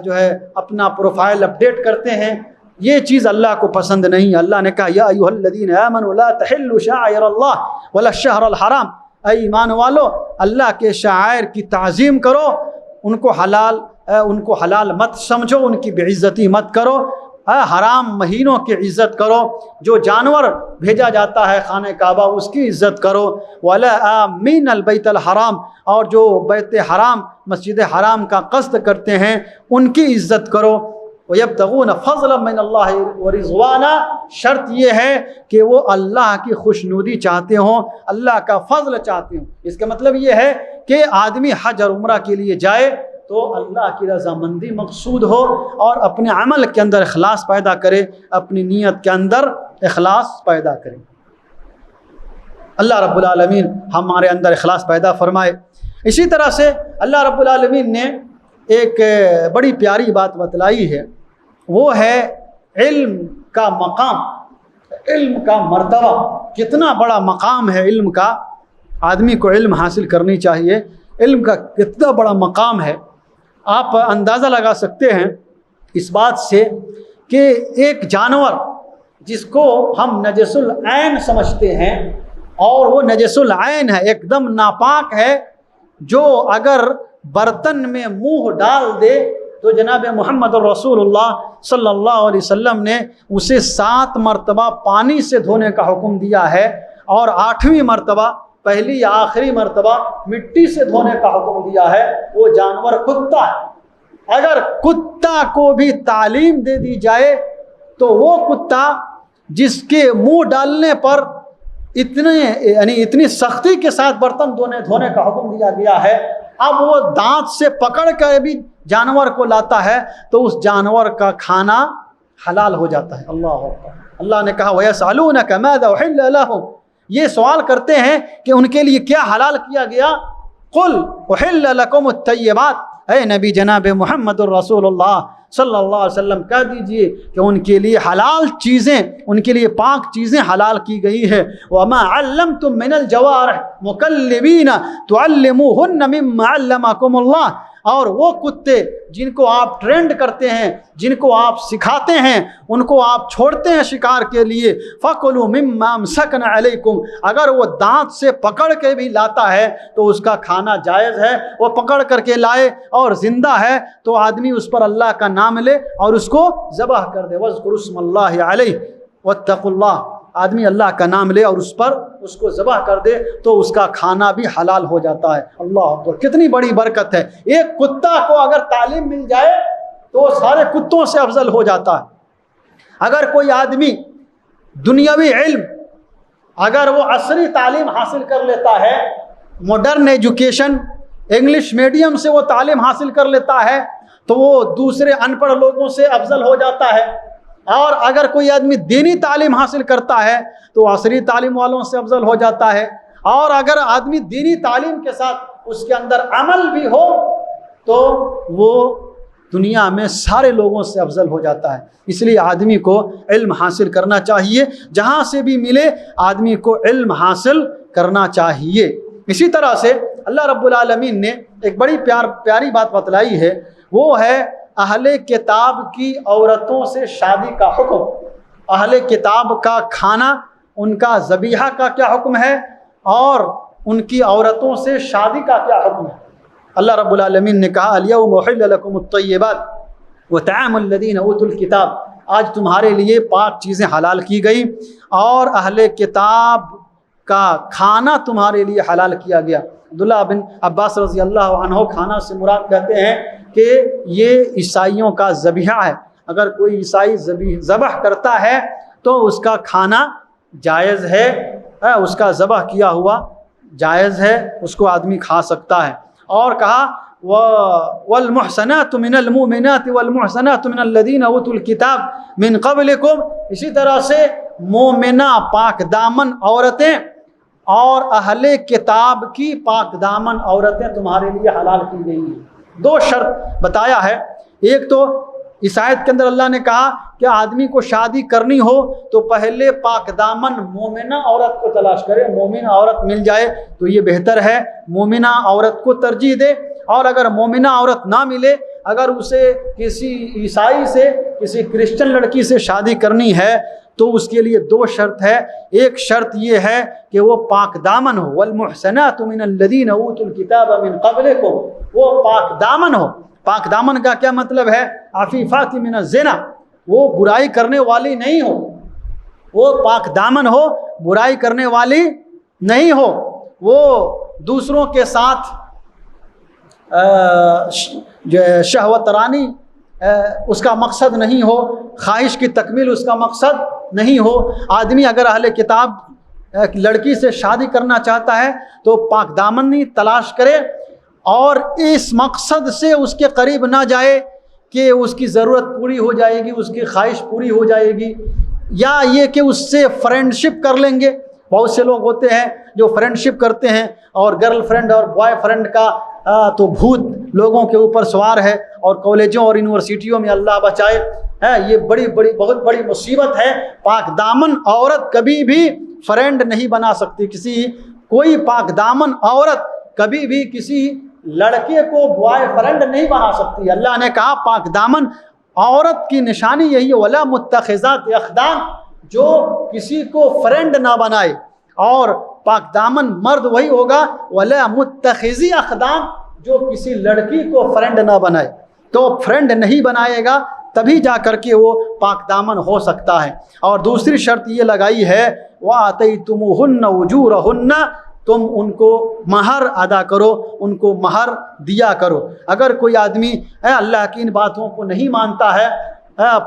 جو ہے اپنا پروفائل اپڈیٹ کرتے ہیں، یہ چیز اللہ کو پسند نہیں۔ اللہ نے کہا یا ایھا الذین آمنوا لا تحلوا شعائر اللہ ولا الشہر الحرام، اے ایمان والو اللہ کے شعائر کی تعظیم کرو، ان کو حلال مت سمجھو، ان کی بے عزتی مت کرو، حرام مہینوں کی عزت کرو، جو جانور بھیجا جاتا ہے خانہ کعبہ اس کی عزت کرو، ولا آمین البیت الحرام، اور جو بیت حرام مسجد حرام کا قصد کرتے ہیں ان کی عزت کرو، وَيَبْتَغُونَ فَضْلًا مِّنَ اللَّهِ وَرِضْوَانًا، شرط یہ ہے کہ وہ اللہ کی خوشنودی چاہتے ہوں، اللہ کا فضل چاہتے ہوں۔ اس کا مطلب یہ ہے کہ آدمی حج اور عمرہ کے لیے جائے تو اللہ کی رضامندی مقصود ہو اور اپنے عمل کے اندر اخلاص پیدا کرے، اپنی نیت کے اندر اخلاص پیدا کرے۔ اللہ رب العالمین ہمارے اندر اخلاص پیدا فرمائے۔ اسی طرح سے اللہ رب العالمین نے ایک بڑی پیاری بات بتلائی ہے، وہ ہے علم کا مقام، علم کا مرتبہ۔ کتنا بڑا مقام ہے علم کا، آدمی کو علم حاصل کرنی چاہیے، علم کا کتنا بڑا مقام ہے۔ آپ اندازہ لگا سکتے ہیں اس بات سے کہ ایک جانور جس کو ہم نجس العین سمجھتے ہیں، اور وہ نجس العین ہے، ایک دم ناپاک ہے، جو اگر برتن میں منہ ڈال دے تو جناب محمد رسول اللہ صلی اللہ علیہ وسلم نے اسے 7 مرتبہ پانی سے دھونے کا حکم دیا ہے، اور 8ویں مرتبہ، پہلی یا آخری مرتبہ مٹی سے دھونے کا حکم دیا ہے۔ وہ جانور کتا ہے۔ اگر کتا کو بھی تعلیم دے دی جائے تو وہ کتا جس کے منہ ڈالنے پر اتنی سختی کے ساتھ برتن دھونے کا حکم دیا گیا ہے، اب وہ دانت سے پکڑ کر بھی جانور کو لاتا ہے تو اس جانور کا کھانا حلال ہو جاتا ہے۔ اللہ اکبر۔ اللہ نے کہا وَيَسْأَلُونَكَ مَاذَا أُحِلَّ لَهُمْ، یہ سوال کرتے ہیں کہ ان کے لیے کیا حلال کیا گیا۔ قُلْ أُحِلَّ لَكُمُ الطَّيِّبَاتُ، اے نبی جناب محمد الرسول اللہ صلی اللہ علیہ وسلم کہہ دیجئے کہ ان کے لیے حلال چیزیں، ان کے لیے پاک چیزیں حلال کی گئی ہے۔ وَمَا عَلَّمْتُم مِّنَ الْجَوَارِحِ مُكَلِّبِينَ تُعَلِّمُوهُنَّ مِمَّا عَلَّمَكُمُ اللَّهُ، اور وہ کتے جن کو آپ ٹرینڈ کرتے ہیں، جن کو آپ سکھاتے ہیں، ان کو آپ چھوڑتے ہیں شکار کے لیے۔ فَكُلُوا مِمَّا أَمْسَكْنَ عَلَيْكُمْ، اگر وہ دانت سے پکڑ کے بھی لاتا ہے تو اس کا کھانا جائز ہے۔ وہ پکڑ کر کے لائے اور زندہ ہے تو آدمی اس پر اللہ کا نام لے اور اس کو ذبح کر دے۔ وَاذْكُرُوا اسْمَ اللَّهِ عَلَيْهِ وَاتَّقُوا اللَّهَ، آدمی اللہ کا نام لے اور اس پر اس کو ذبح کر دے تو اس کا کھانا بھی حلال ہو جاتا ہے۔ اللہ اکبر، کتنی بڑی برکت ہے۔ ایک کتا کو اگر تعلیم مل جائے تو وہ سارے کتوں سے افضل ہو جاتا ہے۔ اگر کوئی آدمی دنیاوی علم، اگر وہ عصری تعلیم حاصل کر لیتا ہے، ماڈرن ایجوکیشن، انگلش میڈیم سے وہ تعلیم حاصل کر لیتا ہے تو وہ دوسرے ان پڑھ لوگوں سے افضل ہو جاتا ہے۔ اور اگر کوئی آدمی دینی تعلیم حاصل کرتا ہے تو عصری تعلیم والوں سے افضل ہو جاتا ہے۔ اور اگر آدمی دینی تعلیم کے ساتھ اس کے اندر عمل بھی ہو تو وہ دنیا میں سارے لوگوں سے افضل ہو جاتا ہے۔ اس لیے آدمی کو علم حاصل کرنا چاہیے، جہاں سے بھی ملے آدمی کو علم حاصل کرنا چاہیے۔ اسی طرح سے اللہ رب العالمین نے ایک بڑی پیاری بات بتلائی ہے، وہ ہے اہل کتاب کی عورتوں سے شادی کا حکم۔ اہل کتاب کا کھانا، ان کا ذبیحہ کا کیا حکم ہے، اور ان کی عورتوں سے شادی کا کیا حکم ہے۔ اللہ رب العالمین نے کہا الیوم احل لکم الطیبات وطعام الذین اوتوا الکتاب، آج تمہارے لیے پاک چیزیں حلال کی گئی اور اہل کتاب کا کھانا تمہارے لیے حلال کیا گیا۔ عبداللہ بن عباس رضی اللہ عنہ کھانا سے مراد کہتے ہیں کہ یہ عیسائیوں کا ذبیحہ ہے۔ اگر کوئی عیسائی ذبح کرتا ہے تو اس کا کھانا جائز ہے، اس کا ذبح کیا ہوا جائز ہے، اس کو آدمی کھا سکتا ہے۔ اور کہا والمحصنات من المؤمنات والمحصنات من الذين اوتوا الكتاب من قبلكم، اسی طرح سے مومنہ پاک دامن عورتیں اور اہل کتاب کی پاک دامن عورتیں تمہارے لیے حلال کی گئی ہیں۔ دو شرط بتایا ہے۔ ایک تو اس آیت کے اندر اللہ نے کہا کہ آدمی کو شادی کرنی ہو تو پہلے پاک دامن مومنہ عورت کو تلاش کرے، مومنہ عورت مل جائے تو یہ بہتر ہے، مومنہ عورت کو ترجیح دے۔ اور اگر مومنہ عورت نہ ملے، اگر اسے کسی عیسائی سے، کسی کرسچن لڑکی سے شادی کرنی ہے تو اس کے لیے دو شرط ہے۔ ایک شرط یہ ہے کہ وہ پاک دامن ہو، والمحسنات من الذین اوتوا الکتاب من قبلکم، وہ پاک دامن ہو۔ پاک دامن کا کیا مطلب ہے؟ عفیفات من الزنا، وہ برائی کرنے والی نہیں ہو، وہ پاک دامن ہو، برائی کرنے والی نہیں ہو، وہ دوسروں کے ساتھ شہوت رانی اس کا مقصد نہیں ہو، خواہش کی تکمیل اس کا مقصد نہیں ہو۔ آدمی اگر اہل کتاب لڑکی سے شادی کرنا چاہتا ہے تو پاک دامنی تلاش کرے اور اس مقصد سے اس کے قریب نہ جائے کہ اس کی ضرورت پوری ہو جائے گی، اس کی خواہش پوری ہو جائے گی، یا یہ کہ اس سے فرینڈشپ کر لیں گے۔ بہت سے لوگ ہوتے ہیں جو فرینڈشپ کرتے ہیں اور گرل فرینڈ اور بوائے فرینڈ کا تو بھوت لوگوں کے اوپر سوار ہے، اور کالجوں اور یونیورسٹیوں میں اللہ بچائے یہ بہت بڑی مصیبت ہے۔ پاک دامن عورت کبھی بھی فرینڈ نہیں بنا سکتی، کوئی پاک دامن عورت کبھی بھی کسی لڑکے کو بوائے فرینڈ نہیں بنا سکتی۔ اللہ نے کہا پاک دامن عورت کی نشانی یہی ہے، ولا متخذات اخدان، جو کسی کو فرینڈ نہ بنائے۔ اور پاک دامن مرد وہی ہوگا ولا متخذی اخدان، جو کسی لڑکی کو فرینڈ نہ بنائے۔ تو فرینڈ نہیں بنائے گا تبھی جا کر کے وہ پاک دامن ہو سکتا ہے۔ اور دوسری شرط یہ لگائی ہے وَآتَيْتُمُوهُنَّ أُجُورَهُنَّ، تم ان کو مہر ادا کرو، ان کو مہر دیا کرو۔ اگر کوئی آدمی اللہ کی ان باتوں کو نہیں مانتا ہے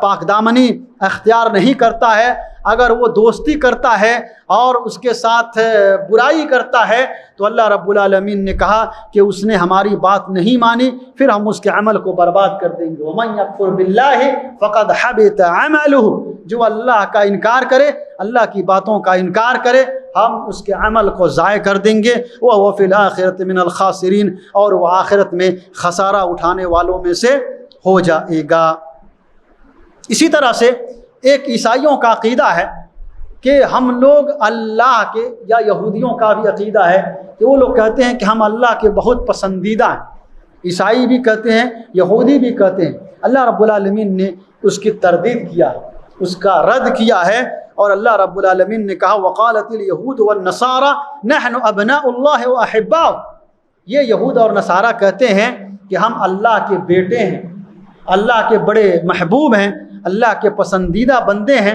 پاک دامنی اختیار نہیں کرتا ہے، اگر وہ دوستی کرتا ہے اور اس کے ساتھ برائی کرتا ہے تو اللہ رب العالمین نے کہا کہ اس نے ہماری بات نہیں مانی، پھر ہم اس کے عمل کو برباد کر دیں گے۔ وَمَن يَكْفُرْ بِاللَّهِ فَقَدْ حَبِطَ عَمَلُهُ، جو اللہ کا انکار کرے، اللہ کی باتوں کا انکار کرے، ہم اس کے عمل کو ضائع کر دیں گے۔ وَهُوَ فِي الْآخِرَةِ مِنَ الْخَاسِرِينَ، اور وہ آخرت میں خسارہ اٹھانے والوں میں سے ہو جائے گا۔ اسی طرح سے ایک عیسائیوں کا عقیدہ ہے کہ ہم لوگ اللہ کے، یا یہودیوں کا بھی عقیدہ ہے کہ وہ لوگ کہتے ہیں کہ ہم اللہ کے بہت پسندیدہ ہیں۔ عیسائی بھی کہتے ہیں، یہودی بھی کہتے ہیں۔ اللہ رب العالمین نے اس کی تردید کیا، اس کا رد کیا ہے، اور اللہ رب العالمین نے کہا وقالت اليہود والنصارى نحن ابناء اللہ واحباؤہ، یہ یہود اور نصارہ کہتے ہیں کہ ہم اللہ کے بیٹے ہیں، اللہ کے بڑے محبوب ہیں، اللہ کے پسندیدہ بندے ہیں۔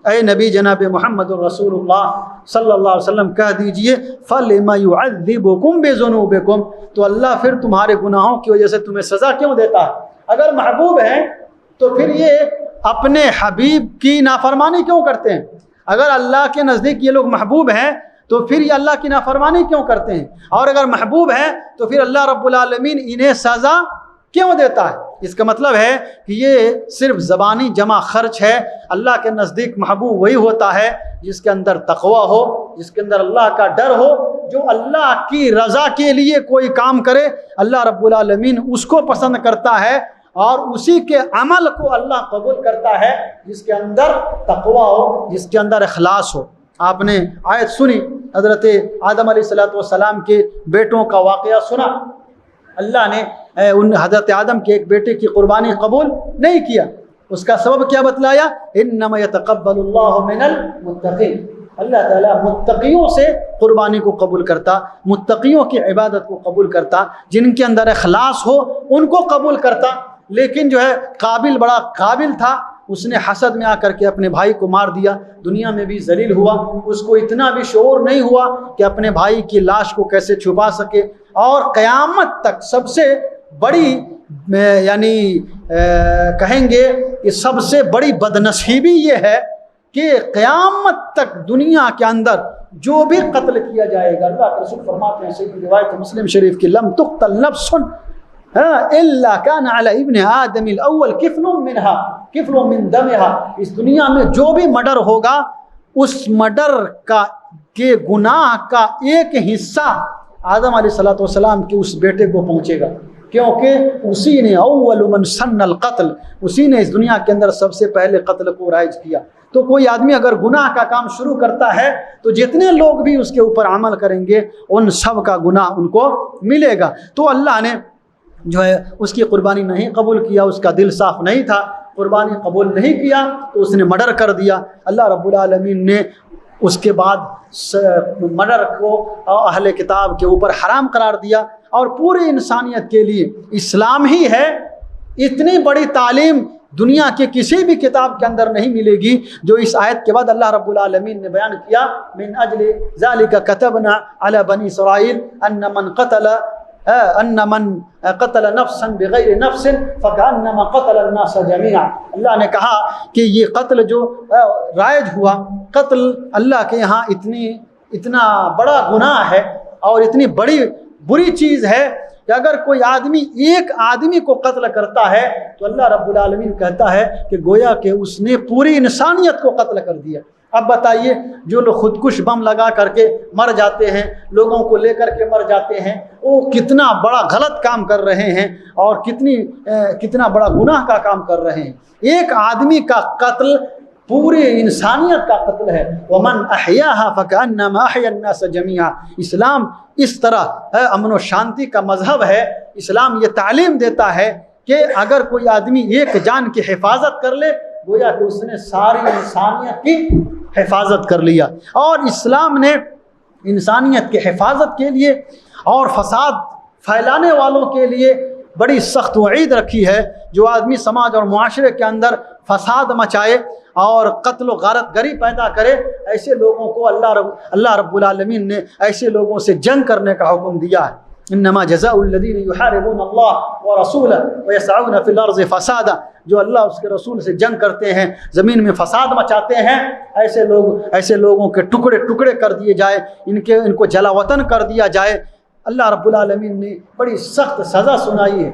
اے نبی جناب محمد رسول اللہ صلی اللہ علیہ وسلم کہہ دیجئے فَلِمَ يُعَذِّبُكُمْ بِذُنُوبِكُمْ، تو اللہ پھر تمہارے گناہوں کی وجہ سے تمہیں سزا کیوں دیتا ہے؟ اگر محبوب ہیں تو پھر یہ اپنے حبیب کی نافرمانی کیوں کرتے ہیں؟ اگر اللہ کے نزدیک یہ لوگ محبوب ہیں تو پھر یہ اللہ کی نافرمانی کیوں کرتے ہیں؟ اور اگر محبوب ہیں تو پھر اللہ رب العالمین انہیں سزا کیوں دیتا ہے؟ اس کا مطلب ہے کہ یہ صرف زبانی جمع خرچ ہے۔ اللہ کے نزدیک محبوب وہی ہوتا ہے جس کے اندر تقوی ہو، جس کے اندر اللہ کا ڈر ہو، جو اللہ کی رضا کے لیے کوئی کام کرے اللہ رب العالمین اس کو پسند کرتا ہے، اور اسی کے عمل کو اللہ قبول کرتا ہے جس کے اندر تقوی ہو، جس کے اندر اخلاص ہو۔ آپ نے آیت سنی، حضرت آدم علیہ السلام کے بیٹوں کا واقعہ سنا۔ اللہ نے ان حضرت آدم کے ایک بیٹے کی قربانی قبول نہیں کیا، اس کا سبب کیا بتلایا؟ انما يتقبل اللہ من المتقین، اللہ تعالیٰ متقیوں سے قربانی کو قبول کرتا، متقیوں کی عبادت کو قبول کرتا، جن کے اندر اخلاص ہو ان کو قبول کرتا۔ لیکن جو ہے قابل بڑا قابل تھا، اس نے حسد میں آ کر کے اپنے بھائی کو مار دیا، دنیا میں بھی ذلیل ہوا، اس کو اتنا بھی شعور نہیں ہوا کہ اپنے بھائی کی لاش کو کیسے چھپا سکے۔ اور قیامت تک سب سے بڑی یعنی کہیں گے کہ سب سے بڑی بدنصیبی یہ ہے کہ قیامت تک دنیا کے اندر جو بھی قتل کیا جائے گا، اللہ کے رسول فرماتے ہیں صحیح روایت مسلم شریف کی، لم تقتل نفس الا كان على ابن آدم الاول کفل منها کفل من دمها، اس دنیا میں جو بھی مرڈر ہوگا اس مرڈر کے گناہ کا ایک حصہ آدم علیہ السلام کے اس بیٹے کو پہنچے گا، کیونکہ اسی نے اول من سن القتل، اسی نے اس دنیا کے اندر سب سے پہلے قتل کو رائج کیا۔ تو کوئی آدمی اگر گناہ کا کام شروع کرتا ہے تو جتنے لوگ بھی اس کے اوپر عمل کریں گے ان سب کا گناہ ان کو ملے گا۔ تو اللہ نے جو ہے اس کی قربانی نہیں قبول کیا، اس کا دل صاف نہیں تھا، قربانی قبول نہیں کیا تو اس نے مرڈر کر دیا۔ اللہ رب العالمین نے اس کے بعد مرڈر کو اہل کتاب کے اوپر حرام قرار دیا، اور پوری انسانیت کے لیے اسلام ہی ہے۔ اتنی بڑی تعلیم دنیا کے کسی بھی کتاب کے اندر نہیں ملے گی جو اس آیت کے بعد اللہ رب العالمین نے بیان کیا، من اجل ذالک کتبنا علی بنی اسرائیل ان من قتل نفسا بغیر نفس فکانما قتل الناس جميعا۔ اللہ نے کہا کہ یہ قتل جو رائج ہوا، قتل اللہ کے یہاں اتنا بڑا گناہ ہے اور اتنی بڑی بری چیز ہے کہ اگر کوئی آدمی ایک آدمی کو قتل کرتا ہے تو اللہ رب العالمین کہتا ہے کہ گویا کہ اس نے پوری انسانیت کو قتل کر دیا۔ اب بتائیے جو لوگ خودکش بم لگا کر کے مر جاتے ہیں، لوگوں کو لے کر کے مر جاتے ہیں، وہ کتنا بڑا غلط کام کر رہے ہیں اور کتنا بڑا گناہ کا کام کر رہے ہیں۔ ایک آدمی کا قتل پوری انسانیت کا قتل ہے۔ ومن احیاها فکانما احیا الناس جميعا۔ اسلام اس طرح امن و شانتی کا مذہب ہے۔ اسلام یہ تعلیم دیتا ہے کہ اگر کوئی آدمی ایک جان کی حفاظت کر لے گویا کہ اس نے ساری انسانیت کی حفاظت کر لیا۔ اور اسلام نے انسانیت کی حفاظت کے لیے اور فساد پھیلانے والوں کے لیے بڑی سخت وعید رکھی ہے۔ جو آدمی سماج اور معاشرے کے اندر فساد مچائے اور قتل و غارت گری پیدا کرے، ایسے لوگوں کو اللہ رب العالمین نے ایسے لوگوں سے جنگ کرنے کا حکم دیا ہے۔ انما جزاء الذین یحاربون اللہ ورسولہ ویسعون فی الارض فسادا، جو اللہ اس کے رسول سے جنگ کرتے ہیں، زمین میں فساد مچاتے ہیں، ایسے لوگوں کے ٹکڑے ٹکڑے کر دیے جائے، ان کو جلا وطن کر دیا جائے۔ اللہ رب العالمین نے بڑی سخت سزا سنائی ہے۔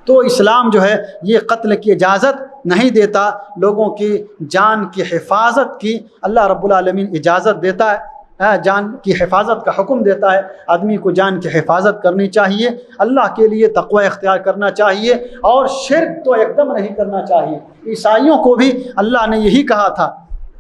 تو اسلام جو ہے یہ قتل کی اجازت نہیں دیتا، لوگوں کی جان کی حفاظت کی اللہ رب العالمین اجازت دیتا ہے، جان کی حفاظت کا حکم دیتا ہے۔ آدمی کو جان کی حفاظت کرنی چاہیے، اللہ کے لیے تقوی اختیار کرنا چاہیے، اور شرک تو ایک دم نہیں کرنا چاہیے۔ عیسائیوں کو بھی اللہ نے یہی کہا تھا،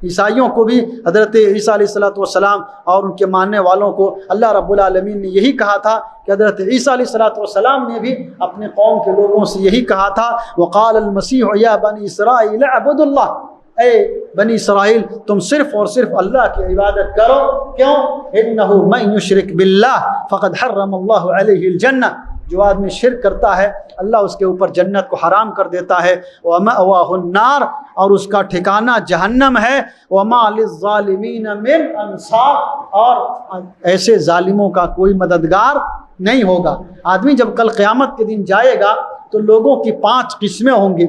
عیسائیوں کو بھی حضرت عیسیٰ علیہ السلام اور ان کے ماننے والوں کو اللہ رب العالمین نے یہی کہا تھا کہ حضرت عیسیٰ علیہ السلام نے بھی اپنے قوم کے لوگوں سے یہی کہا تھا، وقال المسیح یا بنی اسرائیل اعبدوا اللہ، اے بنی اسرائیل تم صرف اور صرف اللہ کی عبادت کرو، کیوں؟ انہ من یشرک باللہ فقد حرم اللہ علیہ الجنہ، جو آدمی شرک کرتا ہے اللہ اس کے اوپر جنت کو حرام کر دیتا ہے، وَمَأْوَاهُ النَّارُ، اور اس کا ٹھکانہ جہنم ہے، وَمَا لِلظَّالِمِينَ مِنْ أَنصَارٍ، اور ایسے ظالموں کا کوئی مددگار نہیں ہوگا۔ آدمی جب کل قیامت کے دن جائے گا تو لوگوں کی 5 قسمیں ہوں گی،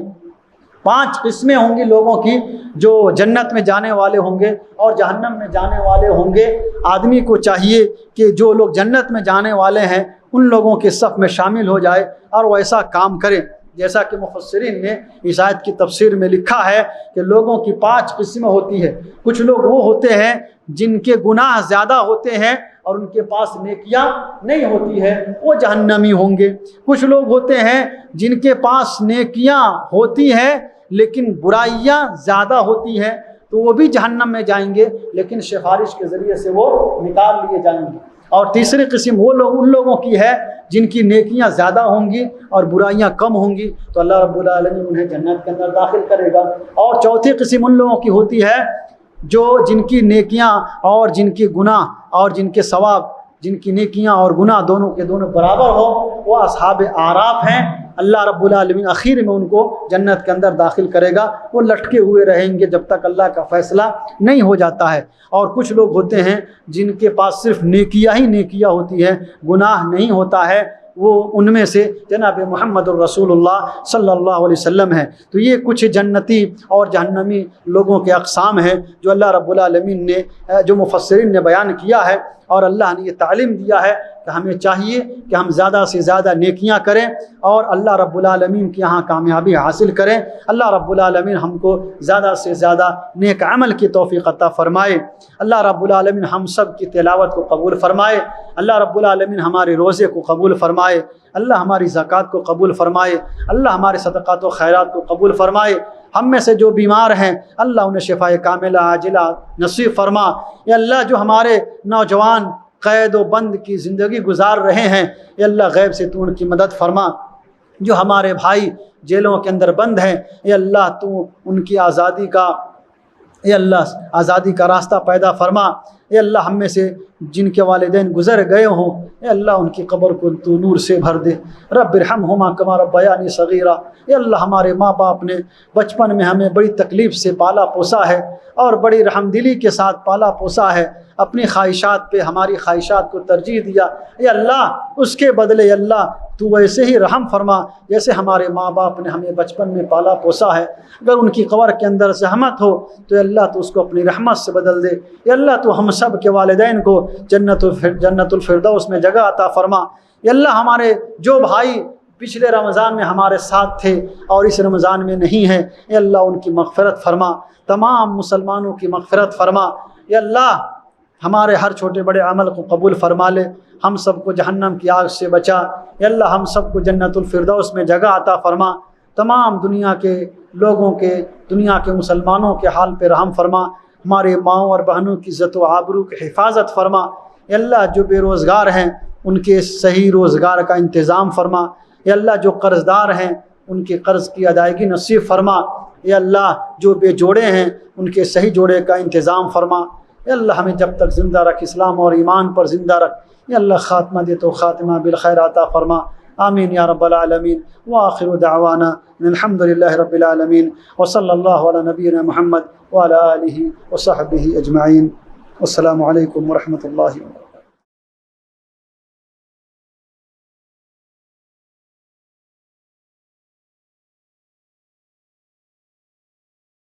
5 قسمیں ہوں گی لوگوں کی، جو جنت میں جانے والے ہوں گے اور جہنم میں جانے والے ہوں گے۔ آدمی کو چاہیے کہ جو لوگ جنت میں جانے والے ہیں ان لوگوں کے صف میں شامل ہو جائے اور وہ ایسا کام کرے، جیسا کہ مفسرین نے اس آیت کی تفسیر میں لکھا ہے کہ لوگوں کی 5 قسمیں ہوتی ہے۔ کچھ لوگ وہ ہوتے ہیں جن کے گناہ زیادہ ہوتے ہیں اور ان کے پاس نیکیاں نہیں ہوتی ہے، وہ جہنمی ہوں گے۔ کچھ لوگ ہوتے ہیں جن کے پاس نیکیاں ہوتی ہیں لیکن برائیاں زیادہ ہوتی ہیں، تو وہ بھی جہنم میں جائیں گے، لیکن سفارش کے ذریعے سے وہ نکال لیے جائیں گے۔ اور تیسری قسم وہ لوگ ان لوگوں کی ہے جن کی نیکیاں زیادہ ہوں گی اور برائیاں کم ہوں گی، تو اللہ رب العالمین انہیں جنت کے اندر داخل کرے گا۔ اور چوتھی قسم ان لوگوں کی ہوتی ہے جن کی نیکیاں اور جن کی گناہ اور جن کے ثواب، جن کی نیکیاں اور گناہ دونوں کے دونوں برابر ہو، وہ اصحاب اعراف ہیں۔ اللہ رب العالمین آخر میں ان کو جنت کے اندر داخل کرے گا، وہ لٹکے ہوئے رہیں گے جب تک اللہ کا فیصلہ نہیں ہو جاتا ہے۔ اور کچھ لوگ ہوتے ہیں جن کے پاس صرف نیکیاں ہی نیکیاں ہوتی ہے، گناہ نہیں ہوتا ہے، وہ ان میں سے جناب محمد الرسول اللہ صلی اللہ علیہ وسلم ہے۔ تو یہ کچھ جنتی اور جہنمی لوگوں کے اقسام ہیں جو اللہ رب العالمین نے، جو مفسرین نے بیان کیا ہے، اور اللہ نے یہ تعلیم دیا ہے کہ ہمیں چاہیے کہ ہم زیادہ سے زیادہ نیکیاں کریں اور اللہ رب العالمین کے یہاں کامیابی حاصل کریں۔ اللہ رب العالمین ہم کو زیادہ سے زیادہ نیک عمل کی توفیق عطا فرمائے۔ اللہ رب العالمین ہم سب کی تلاوت کو قبول فرمائے۔ اللہ رب العالمین ہمارے روزے کو قبول فرمائے۔ اللہ ہماری زکوٰۃ کو قبول فرمائے۔ اللہ ہمارے صدقات و خیرات کو قبول فرمائے۔ ہم میں سے جو بیمار ہیں اللہ انہیں شفاء کاملہ عاجلہ نصیب فرما۔ یا اللہ جو ہمارے نوجوان قید و بند کی زندگی گزار رہے ہیں، یا اللہ غیب سے تو ان کی مدد فرما۔ جو ہمارے بھائی جیلوں کے اندر بند ہیں، یا اللہ تو ان کی آزادی کا، یا اللہ آزادی کا راستہ پیدا فرما۔ اے اللہ ہم میں سے جن کے والدین گزر گئے ہوں، اے اللہ ان کی قبر کو تو نور سے بھر دے۔ رب ارحمہما کما ربیانی صغیرا۔ اے اللہ ہمارے ماں باپ نے بچپن میں ہمیں بڑی تکلیف سے پالا پوسا ہے اور بڑی رحمدلی کے ساتھ پالا پوسا ہے، اپنی خواہشات پہ ہماری خواہشات کو ترجیح دیا۔ اے اللہ اس کے بدلے اللہ تو ویسے ہی رحم فرما جیسے ہمارے ماں باپ نے ہمیں بچپن میں پالا پوسا ہے۔ اگر ان کی قبر کے اندر زحمت ہو تو اللہ تو اس کو اپنی رحمت سے بدل دے۔ یا اللہ تو ہم سب کے والدین کو جنت الفردوس میں جگہ عطا فرما۔ یا اللہ ہمارے جو بھائی پچھلے رمضان میں ہمارے ساتھ تھے اور اس رمضان میں نہیں ہیں، اے اللہ ان کی مغفرت فرما، تمام مسلمانوں کی مغفرت فرما۔ یا اللہ ہمارے ہر چھوٹے بڑے عمل کو قبول فرما لے، ہم سب کو جہنم کی آگ سے بچا۔ یا اللہ ہم سب کو جنت الفردوس میں جگہ عطا فرما۔ تمام دنیا کے لوگوں کے، دنیا کے مسلمانوں کے حال پہ رحم فرما۔ ہمارے ماؤں اور بہنوں کی عزت و آبرو کی حفاظت فرما۔ یا اللہ جو بے روزگار ہیں ان کے صحیح روزگار کا انتظام فرما۔ یا اللہ جو قرض دار ہیں ان کے قرض کی ادائیگی نصیب فرما۔ یا اللہ جو بے جوڑے ہیں ان کے صحیح جوڑے کا انتظام فرما۔ یا اللہ ہمیں جب تک زندہ رکھ، اسلام اور ایمان پر زندہ رکھ۔ یا اللہ خاتمہ دے تو خاتمہ بالخیر عطا فرما۔ آمین یا رب العالمین۔ وآخر دعوانا الحمد للہ رب العالمین، وصلی اللہ علی نبینا محمد وعلی آلہ وصحبہ اجمعین۔ السلام علیکم ورحمۃ اللہ وبرکاتہ۔